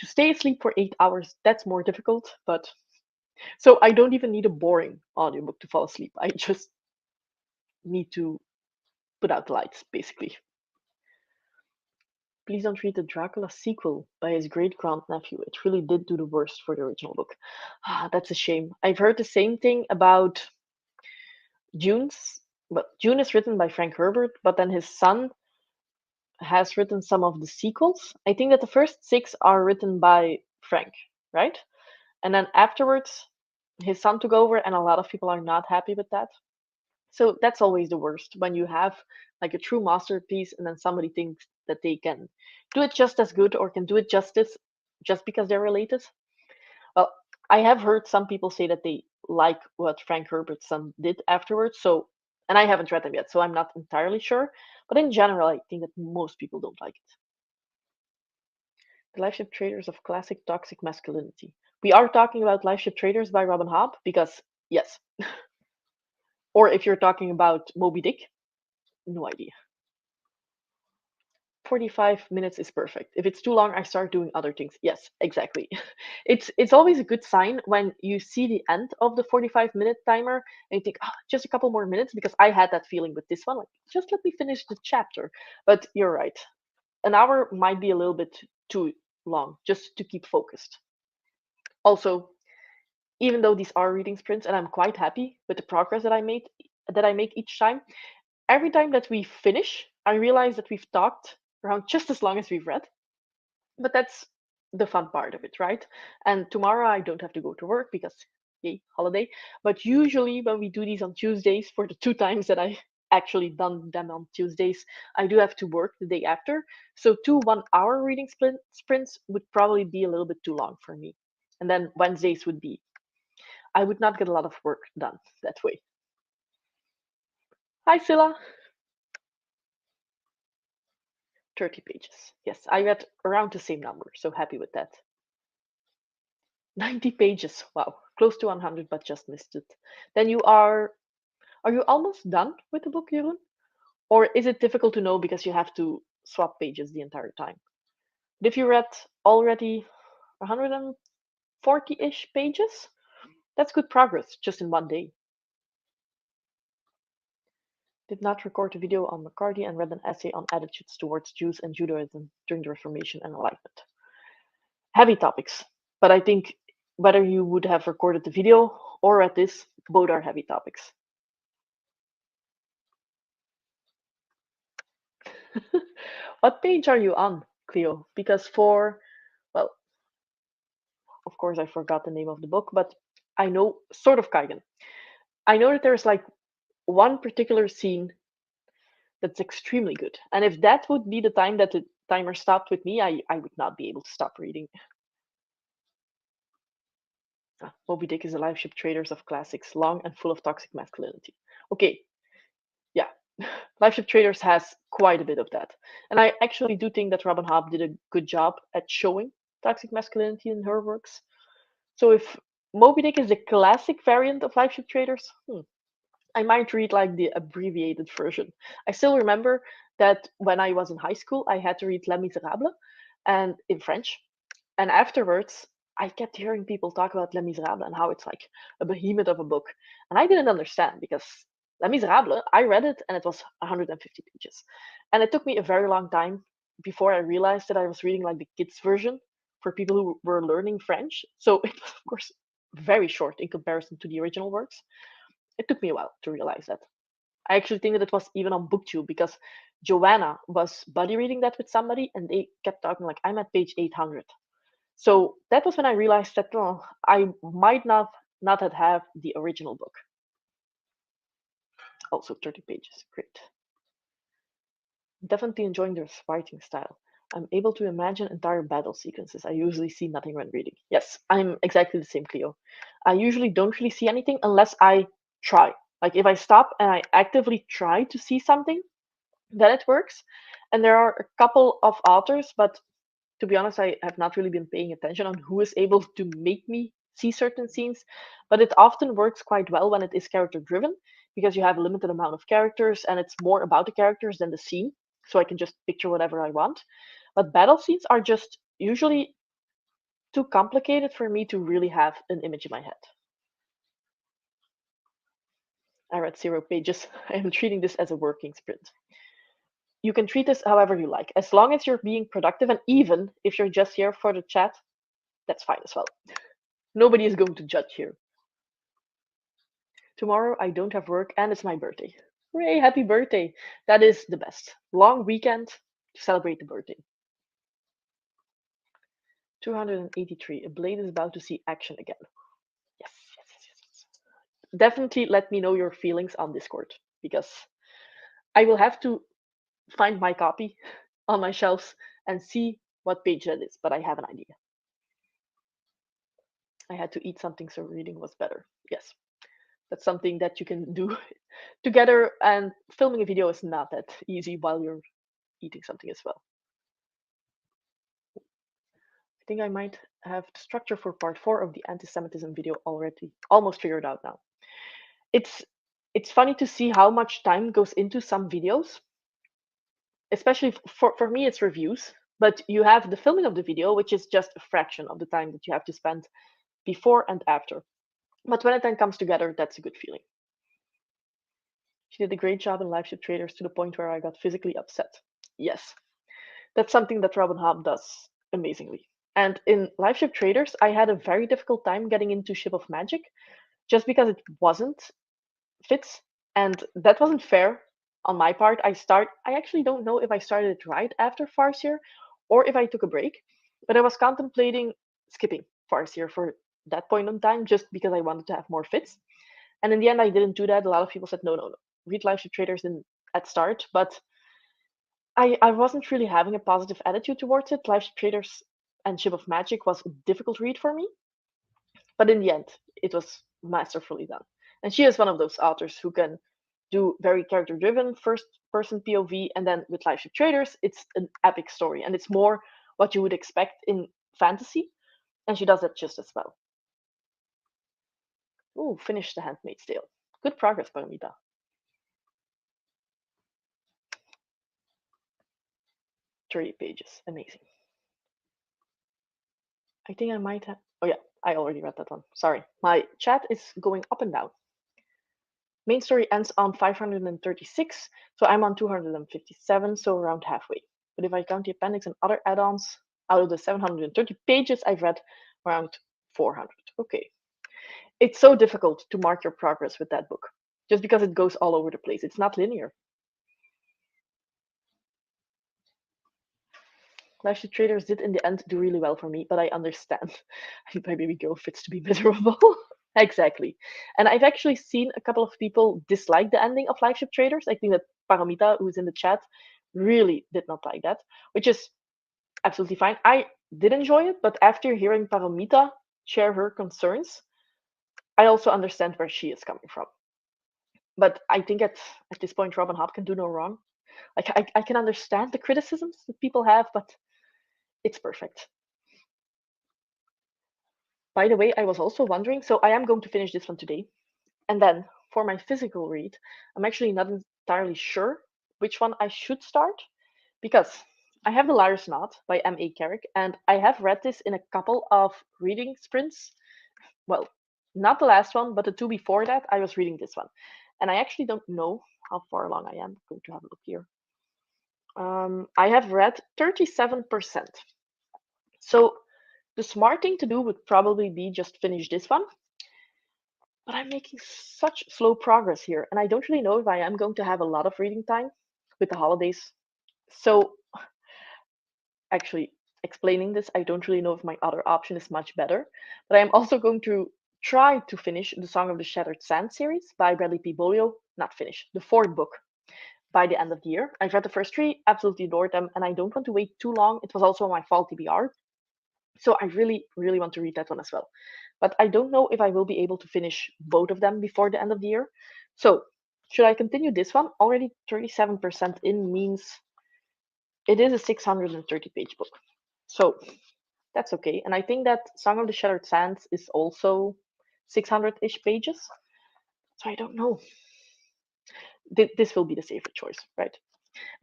To stay asleep for 8 hours, that's more difficult, but so I don't even need a boring audiobook to fall asleep. I just need to put out the lights, basically. Please don't read the Dracula sequel by his great grandnephew. It really did do the worst for the original book. Ah, that's a shame. I've heard the same thing about June's. But June is written by Frank Herbert, but then his son has written some of the sequels. I think that the first six are written by Frank, right? And then afterwards, his son took over, and a lot of people are not happy with that. So that's always the worst when you have like a true masterpiece and then somebody thinks that they can do it just as good or can do it justice just because they're related. Well, I have heard some people say that they like what Frank Herbert's son did afterwards. So, and I haven't read them yet, so I'm not entirely sure. But in general, I think that most people don't like it. The Life Ship Traders of Classic Toxic Masculinity. We are talking about Life Ship Traders by Robin Hobb because, yes. Or if you're talking about Moby Dick, no idea. 45 minutes is perfect. If it's too long, I start doing other things. Yes, exactly. It's always a good sign when you see the end of the 45-minute timer and you think, oh, just a couple more minutes, because I had that feeling with this one. Like, just let me finish the chapter. But you're right. An hour might be a little bit too long just to keep focused. Also, even though these are reading sprints and I'm quite happy with the progress that I make each time, every time that we finish, I realize that we've talked around just as long as we've read. But that's the fun part of it, right? And tomorrow I don't have to go to work because, yay, holiday. But usually when we do these on Tuesdays, for the two times that I actually done them on Tuesdays, I do have to work the day after. So 2 1 hour reading sprints would probably be a little bit too long for me. And then Wednesdays would be, I would not get a lot of work done that way. Hi, Silla. 30 pages. Yes, I read around the same number, so happy with that. 90 pages. Wow, close to 100, but just missed it. Then are you almost done with the book, Jeroen? Or is it difficult to know because you have to swap pages the entire time? But if you read already 140-ish pages, that's good progress just in one day. Did not record a video on McCarthy and read an essay on attitudes towards Jews and Judaism during the Reformation and Enlightenment. Heavy topics, but I think whether you would have recorded the video or read this, both are heavy topics. What page are you on, Cleo? Because well, of course, I forgot the name of the book, but I know sort of Kaigen. I know that there's like one particular scene that's extremely good. And if that would be the time that the timer stopped with me, I would not be able to stop reading. Moby Dick is a live ship traders of classics, long and full of toxic masculinity. Okay, yeah. Live ship traders has quite a bit of that. And I actually do think that Robin Hobb did a good job at showing toxic masculinity in her works. So if Moby Dick is the classic variant of live ship traders, I might read like the abbreviated version. I still remember that when I was in high school, I had to read Les Miserables and in French. And afterwards, I kept hearing people talk about Les Miserables and how it's like a behemoth of a book. And I didn't understand because Les Miserables, I read it and it was 150 pages. And it took me a very long time before I realized that I was reading like the kids version for people who were learning French. So it was, of course, very short in comparison to the original works. It took me a while to realize that. I actually think that it was even on BookTube because Joanna was buddy reading that with somebody and they kept talking like, I'm at page 800. So that was when I realized that I might not have the original book. Also 30 pages, great. Definitely enjoying this writing style. I'm able to imagine entire battle sequences. I usually see nothing when reading. Yes, I'm exactly the same, Cleo. I usually don't really see anything unless I try. Like if I stop and I actively try to see something, then it works. And there are a couple of authors, but to be honest, I have not really been paying attention on who is able to make me see certain scenes. But it often works quite well when it is character driven because you have a limited amount of characters and it's more about the characters than the scene. So I can just picture whatever I want. But battle scenes are just usually too complicated for me to really have an image in my head. I read 0 pages. I am treating this as a working sprint. You can treat this however you like. As long as you're being productive, and even if you're just here for the chat, that's fine as well. Nobody is going to judge here. Tomorrow I don't have work and it's my birthday. Hooray, happy birthday. That is the best. Long weekend to celebrate the birthday. 283. A blade is about to see action again. Yes, yes, yes, yes, yes. Definitely let me know your feelings on Discord because I will have to find my copy on my shelves and see what page that is, but I have an idea. I had to eat something, so reading was better. Yes, that's something that you can do together, and filming a video is not that easy while you're eating something as well. I think I might have the structure for part 4 of the anti-Semitism video already almost figured out now. It's it's funny to see how much time goes into some videos, especially for me it's reviews, but you have the filming of the video, which is just a fraction of the time that you have to spend before and after. But when it then comes together, that's a good feeling. She did a great job in LiveShip Traders to the point where I got physically upset. Yes, that's something that Robin Hobb does amazingly. And in LiveShip Traders, I had a very difficult time getting into Ship of Magic just because it wasn't Fitz, and that wasn't fair on my part. I actually don't know if I started it right after Farseer or if I took a break, but I was contemplating skipping Farseer for that point in time just because I wanted to have more Fits. And in the end, I didn't do that. A lot of people said, no, no, no, read LiveShip Traders at start, but I wasn't really having a positive attitude towards it. LiveShip Traders and Ship of Magic was a difficult read for me, but in the end, it was masterfully done. And she is one of those authors who can do very character driven first person POV, and then with LiveShip Traders, it's an epic story and it's more what you would expect in fantasy, and she does that just as well. Ooh, finish The Handmaid's Tale. Good progress, Paramita. 30 pages. Amazing. I think I might have. Oh, yeah, I already read that one. Sorry. My chat is going up and down. Main story ends on 536, so I'm on 257, so around halfway. But if I count the appendix and other add ons, out of the 730 pages I've read, around 400. Okay. It's so difficult to mark your progress with that book, just because it goes all over the place. It's not linear. LiveShip Traders did in the end do really well for me, but I understand. My baby girl fits to be miserable. Exactly. And I've actually seen a couple of people dislike the ending of LiveShip Traders. I think that Paramita, who's in the chat, really did not like that, which is absolutely fine. I did enjoy it, but after hearing Paramita share her concerns, I also understand where she is coming from. But I think at this point, Robin Hobb can do no wrong. Like I can understand the criticisms that people have, but it's perfect. By the way, I was also wondering, so I am going to finish this one today. And then for my physical read, I'm actually not entirely sure which one I should start because I have The Liar's Knot by M.A. Carrick, and I have read this in a couple of reading sprints. Well, not the last one, but the two before that, I was reading this one. And I actually don't know how far along I am. I'm going to have a look here. I have read 37%. So the smart thing to do would probably be just finish this one. But I'm making such slow progress here, and I don't really know if I am going to have a lot of reading time with the holidays. So actually, explaining this, I don't really know if my other option is much better. But I'm also going to try to finish the Song of the Shattered Sand series by Bradley P. Bolio. Not finish, the fourth book by the end of the year. I've read the first three, absolutely adored them, and I don't want to wait too long. It was also my fall TBR. So I really, really want to read that one as well. But I don't know if I will be able to finish both of them before the end of the year. So should I continue this one? Already 37% in means it is a 630-page book. So that's okay. And I think that Song of the Shattered Sands is also 600-ish pages. So I don't know. This will be the safer choice, right?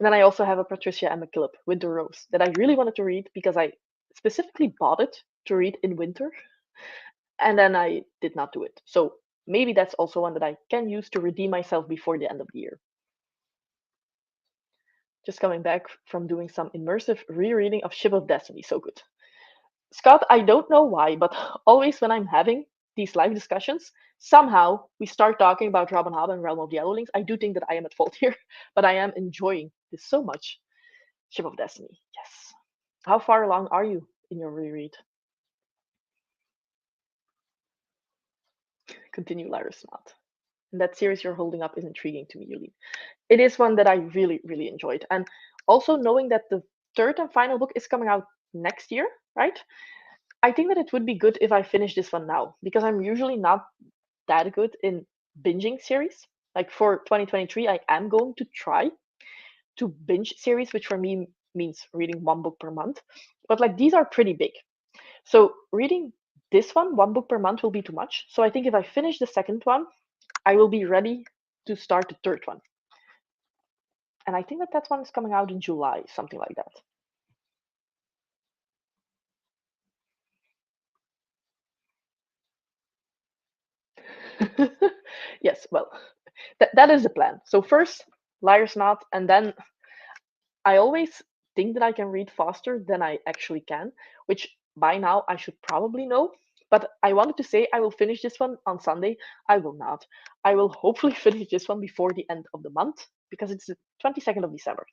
And then I also have a Patricia M. McKillop, Winter Rose, that I really wanted to read because I specifically bought it to read in winter, and then I did not do it. So maybe that's also one that I can use to redeem myself before the end of the year. Just coming back from doing some immersive rereading of Ship of Destiny. So good. Scott, I don't know why, but always when I'm having these live discussions, somehow we start talking about Robin Hobb and Realm of the Yellowlings. I do think that I am at fault here, but I am enjoying this so much. Ship of Destiny, yes. How far along are you in your reread? Continue, Lyris Not. And that series you're holding up is intriguing to me, Yuli. It is one that I really, really enjoyed. And also knowing that the third and final book is coming out next year, right? I think that it would be good if I finish this one now because I'm usually not that good in binging series. Like for 2023, I am going to try to binge series, which for me means reading one book per month. But like these are pretty big. So reading this one book per month will be too much. So I think if I finish the second one, I will be ready to start the third one. And I think that that one is coming out in July, something like that. Yes, well, that is the plan. So first, Liar's Knot, and then I always think that I can read faster than I actually can, which by now I should probably know. But I wanted to say I will finish this one on Sunday. I will not. I will hopefully finish this one before the end of the month because it's the 22nd of December.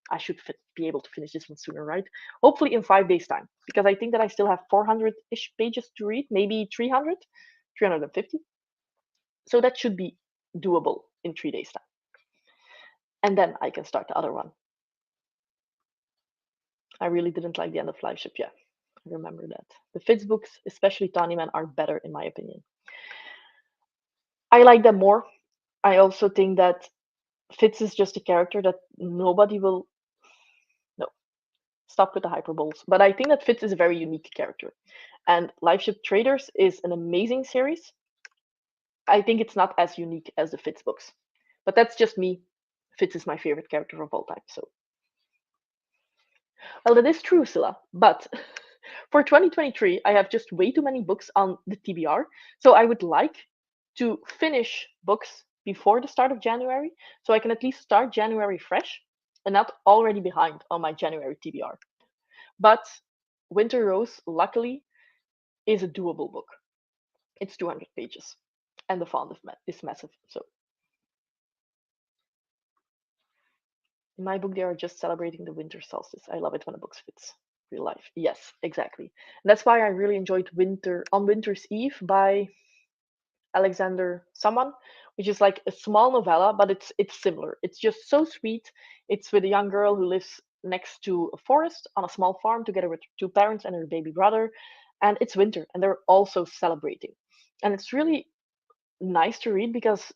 I should be able to finish this one sooner, right? Hopefully in 5 days' time because I think that I still have 400 ish pages to read, maybe 300, 350. So that should be doable in 3 days' time. And then I can start the other one. I really didn't like the end of Live Ship. Yeah, I remember that. The Fitz books, especially Tawny Man, are better in my opinion. I like them more. I also think that Fitz is just a character that nobody will. No, stop with the hyperboles. But I think that Fitz is a very unique character. And Live Ship Traders is an amazing series. I think it's not as unique as the Fitz books. But that's just me. Fitz is my favorite character of all time. So, well, that is true, Scylla. But for 2023, I have just way too many books on the TBR. So I would like to finish books before the start of January so I can at least start January fresh and not already behind on my January TBR. But Winter Rose, luckily, is a doable book. It's 200 pages and the font is massive. So in my book, they are just celebrating the winter solstice. I love it when a book fits real life. Yes, exactly. And that's why I really enjoyed Winter on Winter's Eve by Alexander someone, which is like a small novella, but it's similar. It's just so sweet. It's with a young girl who lives next to a forest on a small farm together with her two parents and her baby brother. And it's winter, and they're also celebrating. And it's really nice to read because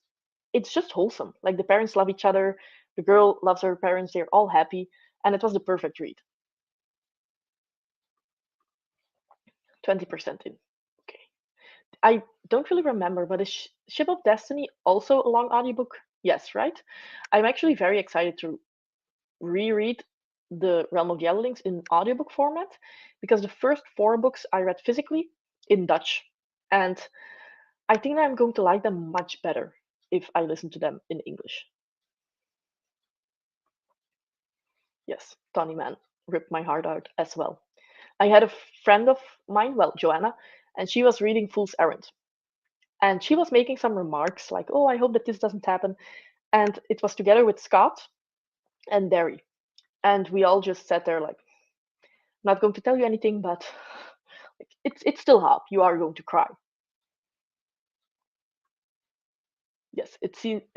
it's just wholesome. Like the parents love each other, the girl loves her parents, they're all happy, and it was the perfect read. 20% in. Okay. I don't really remember, but is Ship of Destiny also a long audiobook? Yes, right? I'm actually very excited to reread the Realm of the Yellowlings in audiobook format because the first four books I read physically in Dutch. And I think that I'm going to like them much better if I listen to them in English. Yes, Tawny Man ripped my heart out as well. I had a friend of mine, well, Joanna, and she was reading Fool's Errand. And she was making some remarks like, oh, I hope that this doesn't happen. And it was together with Scott and Derry. And we all just sat there like, not going to tell you anything, but like, it's still hard. You are going to cry. Yes, it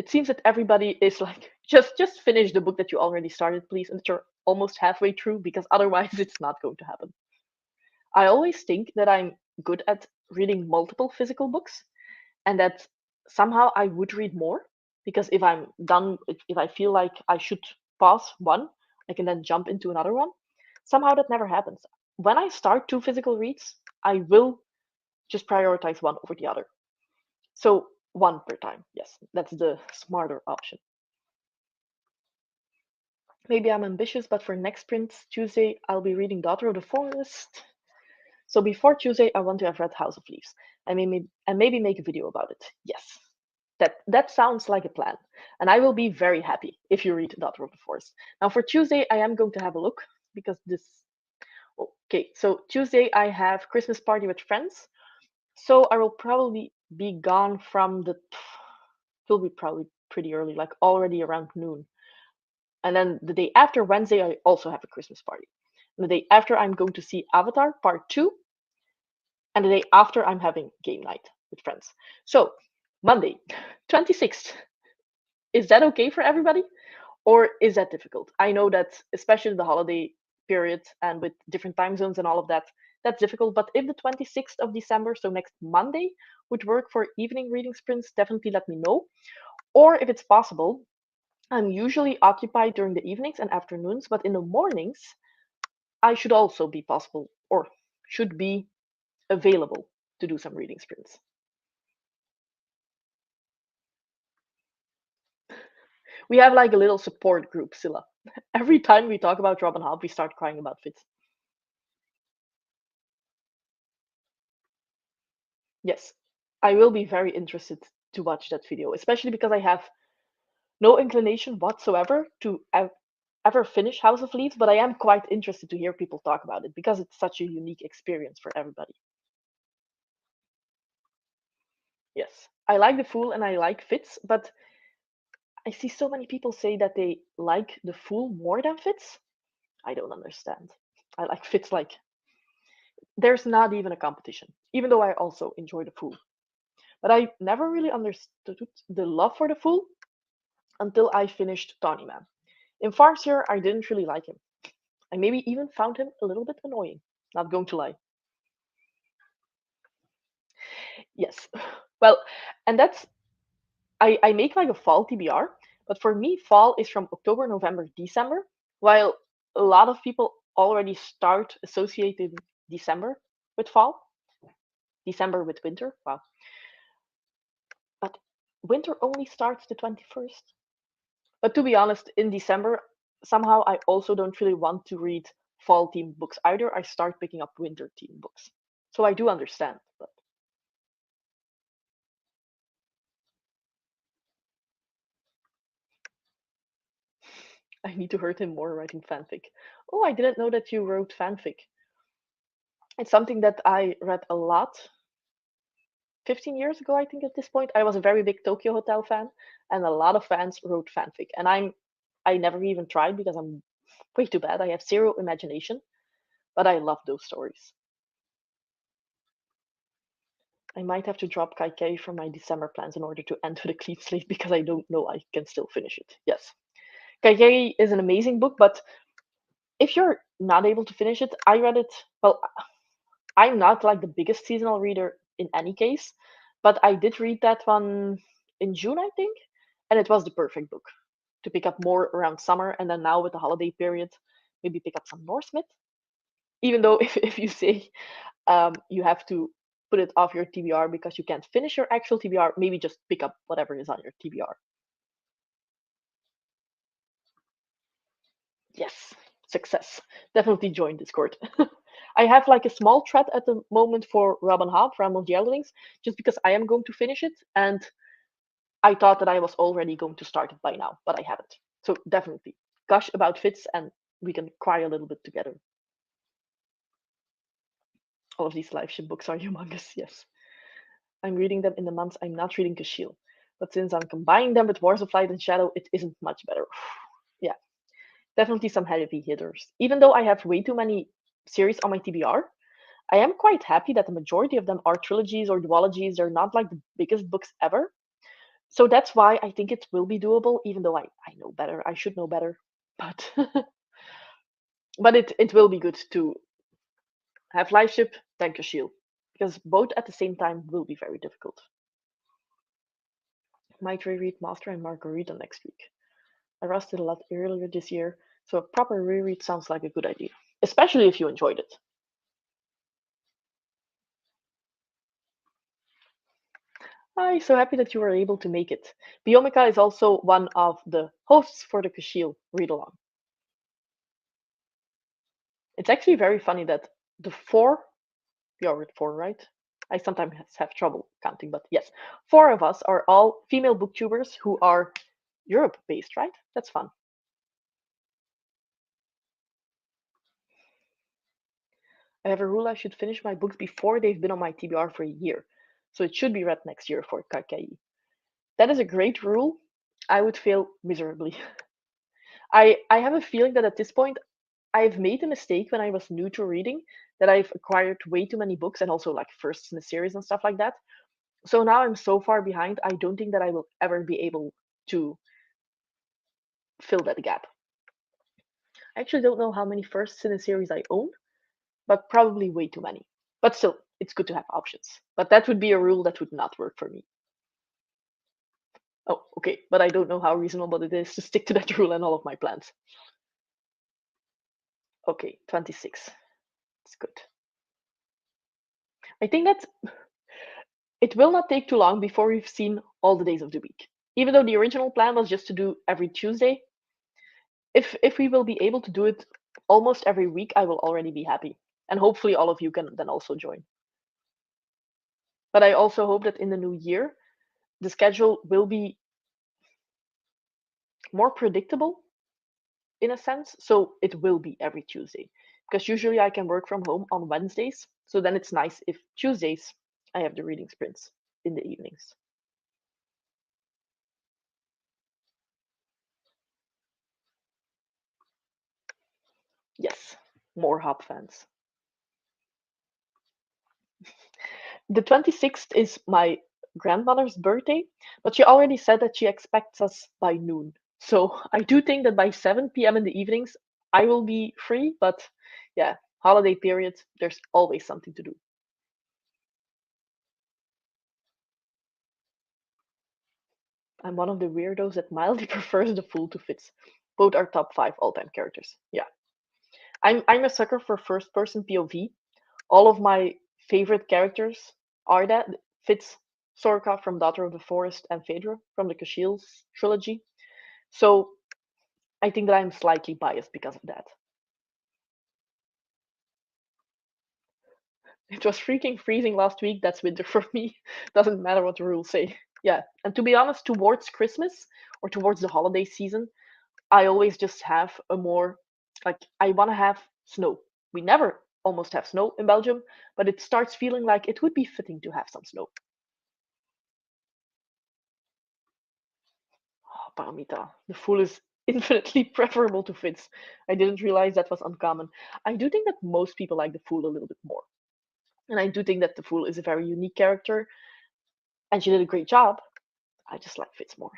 seems that everybody is like, just finish the book that you already started, please, and that you're almost halfway through, because otherwise it's not going to happen. I always think that I'm good at reading multiple physical books, and that somehow I would read more, because if I'm done, if I feel like I should pause one, I can then jump into another one. Somehow that never happens. When I start two physical reads, I will just prioritize one over the other. So one per time. Yes, that's the smarter option. Maybe I'm ambitious, but for next sprint Tuesday, I'll be reading Daughter of the Forest. So before Tuesday, I want to have read House of Leaves, and maybe make a video about it. Yes, that sounds like a plan, and I will be very happy if you read Daughter of the Forest. Now for Tuesday, I am going to have a look, because this. Okay, so Tuesday I have Christmas party with friends, so I will probably be gone from the. It will be probably pretty early, like already around noon. And then the day after, Wednesday, I also have a Christmas party. And the day after, I'm going to see Avatar Part 2. And the day after, I'm having game night with friends. So, Monday, 26th. Is that okay for everybody? Or is that difficult? I know that, especially the holiday period and with different time zones and all of that, that's difficult. But if the 26th of December, so next Monday, would work for evening reading sprints, definitely let me know. Or if it's possible, I'm usually occupied during the evenings and afternoons, but in the mornings, I should also be possible or should be available to do some reading sprints. We have like a little support group, Scylla. Every time we talk about Robin Hobb, we start crying about Fitz. Yes, I will be very interested to watch that video, especially because I have no inclination whatsoever to ever finish House of Leaves, but I am quite interested to hear people talk about it because it's such a unique experience for everybody. Yes, I like The Fool and I like Fitz, but I see so many people say that they like The Fool more than Fitz. I don't understand. I like Fitz like there's not even a competition, even though I also enjoy The Fool. But I never really understood the love for The Fool until I finished Tawny Man. In Farseer, I didn't really like him. I maybe even found him a little bit annoying. Not going to lie. Yes. Well, and that's I make like a fall TBR, but for me, fall is from October, November, December, while a lot of people already start associating December with fall, December with winter. Wow. But winter only starts the 21st. But to be honest, in December, somehow I also don't really want to read fall themed books either. I start picking up winter themed books. So I do understand, but I need to hurt him more writing fanfic. Oh, I didn't know that you wrote fanfic. It's something that I read a lot 15 years ago, I think at this point. I was a very big Tokyo Hotel fan, and a lot of fans wrote fanfic. And I never even tried because I'm way too bad. I have zero imagination, but I love those stories. I might have to drop Kaikei from my December plans in order to enter the clean slate because I don't know I can still finish it. Yes. Kaikei is an amazing book, but if you're not able to finish it, I read it. Well, I'm not like the biggest seasonal reader in any case, but I did read that one in June, I think, and it was the perfect book to pick up more around summer. And then now with the holiday period, maybe pick up some Norse myth. Even though if you say you have to put it off your TBR because you can't finish your actual TBR, maybe just pick up whatever is on your TBR. Yes, success. Definitely join Discord. I have like a small thread at the moment for Robin Hobb, Realm of the Elderlings, just because I am going to finish it, and I thought that I was already going to start it by now, but I haven't. So definitely gush about Fitz, and we can cry a little bit together. All of these live ship books are humongous, yes. I'm reading them in the months I'm not reading Kashiel. But since I'm combining them with Wars of Light and Shadow, it isn't much better. Yeah, definitely some heavy hitters. Even though I have way too many series on my TBR, I am quite happy that the majority of them are trilogies or duologies. They're not like the biggest books ever. So that's why I think it will be doable, even though I know better. I should know better. But but it will be good to have live ship, then Kashiel. Because both at the same time will be very difficult. Might reread Master and Margarita next week. I rusted a lot earlier this year, so a proper reread sounds like a good idea, especially if you enjoyed it. I'm so happy that you were able to make it. Biomika is also one of the hosts for the Kashiel read along. It's actually very funny that the four, you're at four, right? I sometimes have trouble counting, but yes, four of us are all female booktubers who are Europe based, right? That's fun. I have a rule I should finish my books before they've been on my TBR for a year, so it should be read next year for Kakai. That is a great rule. I would fail miserably. I have a feeling that at this point I've made a mistake when I was new to reading, that I've acquired way too many books and also like firsts in the series and stuff like that. So now I'm so far behind, I don't think that I will ever be able to fill that gap. I actually don't know how many firsts in a series I own, but probably way too many. But still, it's good to have options. But that would be a rule that would not work for me. Oh, okay, but I don't know how reasonable it is to stick to that rule in all of my plans. Okay, 26. It's good. I think that it will not take too long before we've seen all the days of the week. Even though the original plan was just to do every Tuesday, if we will be able to do it almost every week, I will already be happy. And hopefully all of you can then also join. But I also hope that in the new year, the schedule will be more predictable in a sense. So it will be every Tuesday. Because usually I can work from home on Wednesdays. So then it's nice if Tuesdays I have the reading sprints in the evenings. Yes, more Hop fans. The 26th is my grandmother's birthday, but she already said that she expects us by noon. So I do think that by 7 p.m. in the evenings, I will be free, but yeah, holiday period, there's always something to do. I'm one of the weirdos that mildly prefers the Fool to Fitz. Both are top five all-time characters. Yeah. I'm a sucker for first person POV. All of my favorite characters are that Fitz, Sorka from Daughter of the Forest, and Phaedra from the Kashiel's trilogy. So I think that I'm slightly biased because of that. It was freaking freezing last week. That's winter for me. Doesn't matter what the rules say. Yeah, and to be honest, towards Christmas or towards the holiday season, I always just have a more like I want to have snow. We never almost have snow in Belgium, but it starts feeling like it would be fitting to have some snow. Oh, Paramita, the fool is infinitely preferable to Fitz. I didn't realize that was uncommon. I do think that most people like the fool a little bit more. And I do think that the fool is a very unique character, and she did a great job. I just like Fitz more.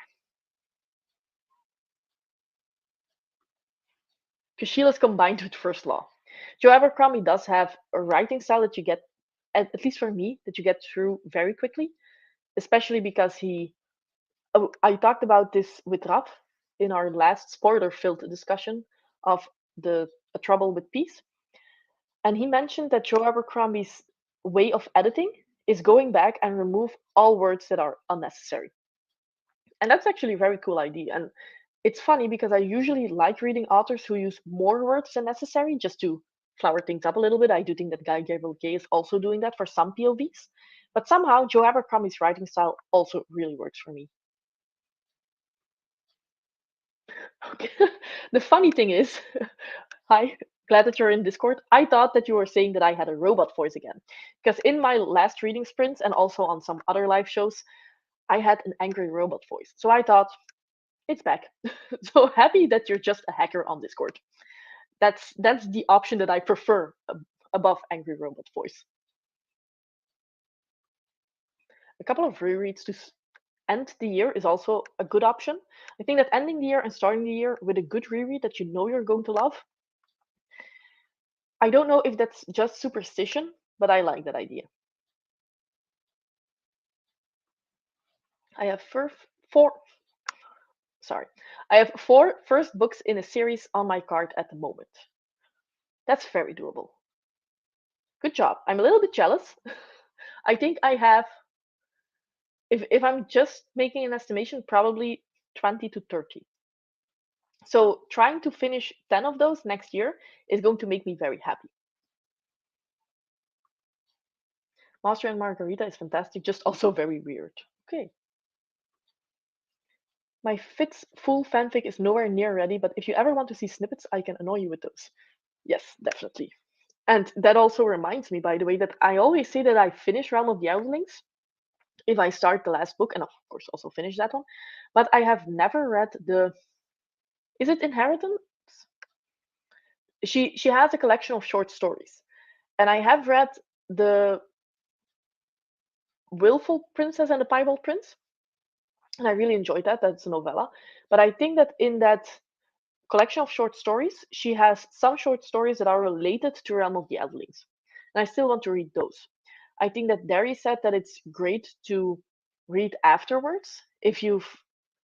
Because Sheila's combined with First Law. Joe Abercrombie does have a writing style that you get, at least for me, that you get through very quickly, especially because he. Oh, I talked about this with Raf in our last spoiler-filled discussion of the A Trouble with Peace, and he mentioned that Joe Abercrombie's way of editing is going back and remove all words that are unnecessary. And that's actually a very cool idea. And it's funny because I usually like reading authors who use more words than necessary just to flower things up a little bit. I do think that Guy Gabriel Gay is also doing that for some POVs. But somehow Joe Abercrombie's writing style also really works for me. Okay. The funny thing is, hi, glad that you're in Discord. I thought that you were saying that I had a robot voice again. Because in my last reading sprints and also on some other live shows, I had an angry robot voice. So I thought, it's back. So happy that you're just a hacker on Discord. That's the option that I prefer above angry robot voice. A couple of rereads to end the year is also a good option. I think that ending the year and starting the year with a good reread that you know you're going to love. I don't know if that's just superstition, but I like that idea. I have four sorry. I have four first books in a series on my card at the moment. That's very doable. Good job. I'm a little bit jealous. I think I have, if I'm just making an estimation, probably 20 to 30. So trying to finish 10 of those next year is going to make me very happy. Master and Margarita is fantastic, just also very weird. Okay. My Fitz full fanfic is nowhere near ready, but if you ever want to see snippets, I can annoy you with those. Yes, definitely. And that also reminds me, by the way, that I always say that I finish Realm of the Elderlings if I start the last book, and of course also finish that one. But I have never read the. Is it Inheritance? She has a collection of short stories, and I have read the Willful Princess and the Piebald Prince, and I really enjoyed that. That's a novella, but I think that in that collection of short stories, she has some short stories that are related to Realm of the Elderlings, and I still want to read those. I think that Derry said that it's great to read afterwards. If you've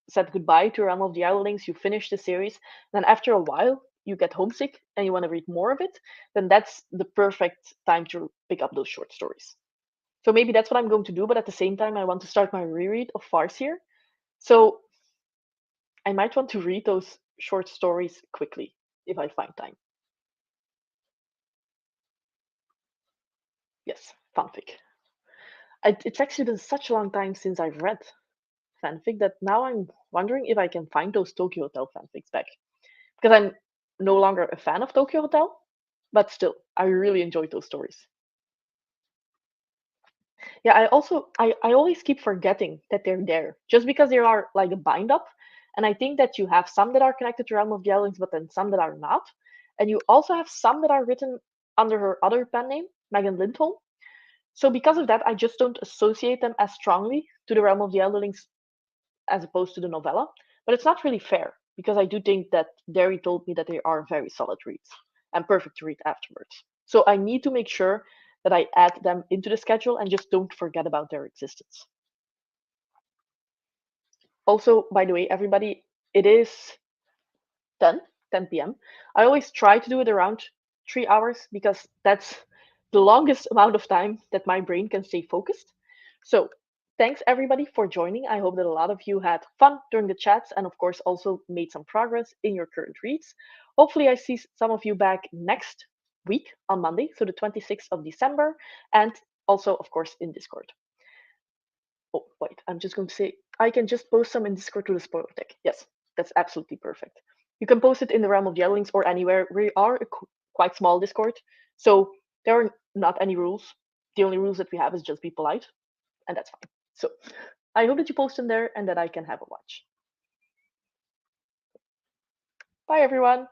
said goodbye to Realm of the Elderlings, you finish the series, then after a while you get homesick and you want to read more of it, then that's the perfect time to pick up those short stories. So maybe that's what I'm going to do, but at the same time, I want to start my reread of Farseer. So I might want to read those short stories quickly if I find time. Yes, fanfic. It's actually been such a long time since I've read fanfic that now I'm wondering if I can find those Tokyo Hotel fanfics back. Because I'm no longer a fan of Tokyo Hotel, but still, I really enjoyed those stories. Yeah, I always keep forgetting that they're there just because they are like a bind up. And I think that you have some that are connected to Realm of the Elves, but then some that are not. And you also have some that are written under her other pen name, Megan Lindholm. So because of that, I just don't associate them as strongly to the Realm of the Elderlings as opposed to the novella. But it's not really fair because I do think that Derry told me that they are very solid reads and perfect to read afterwards. So I need to make sure that I add them into the schedule and just don't forget about their existence. Also, by the way, everybody, it is 10 p.m. I always try to do it around 3 hours because that's the longest amount of time that my brain can stay focused. So thanks everybody for joining. I hope that a lot of you had fun during the chats and of course also made some progress in your current reads. Hopefully I see some of you back next week on Monday, so the 26th of December, and also of course in Discord. Oh, wait, I'm just going to say I can just post some in Discord to the spoiler tech. Yes, that's absolutely perfect. You can post it in the Realm of the Elderlings or anywhere. We are a quite small Discord, so there are not any rules. The only rules that we have is just be polite, and that's fine. So I hope that you post in there and that I can have a watch. Bye, everyone.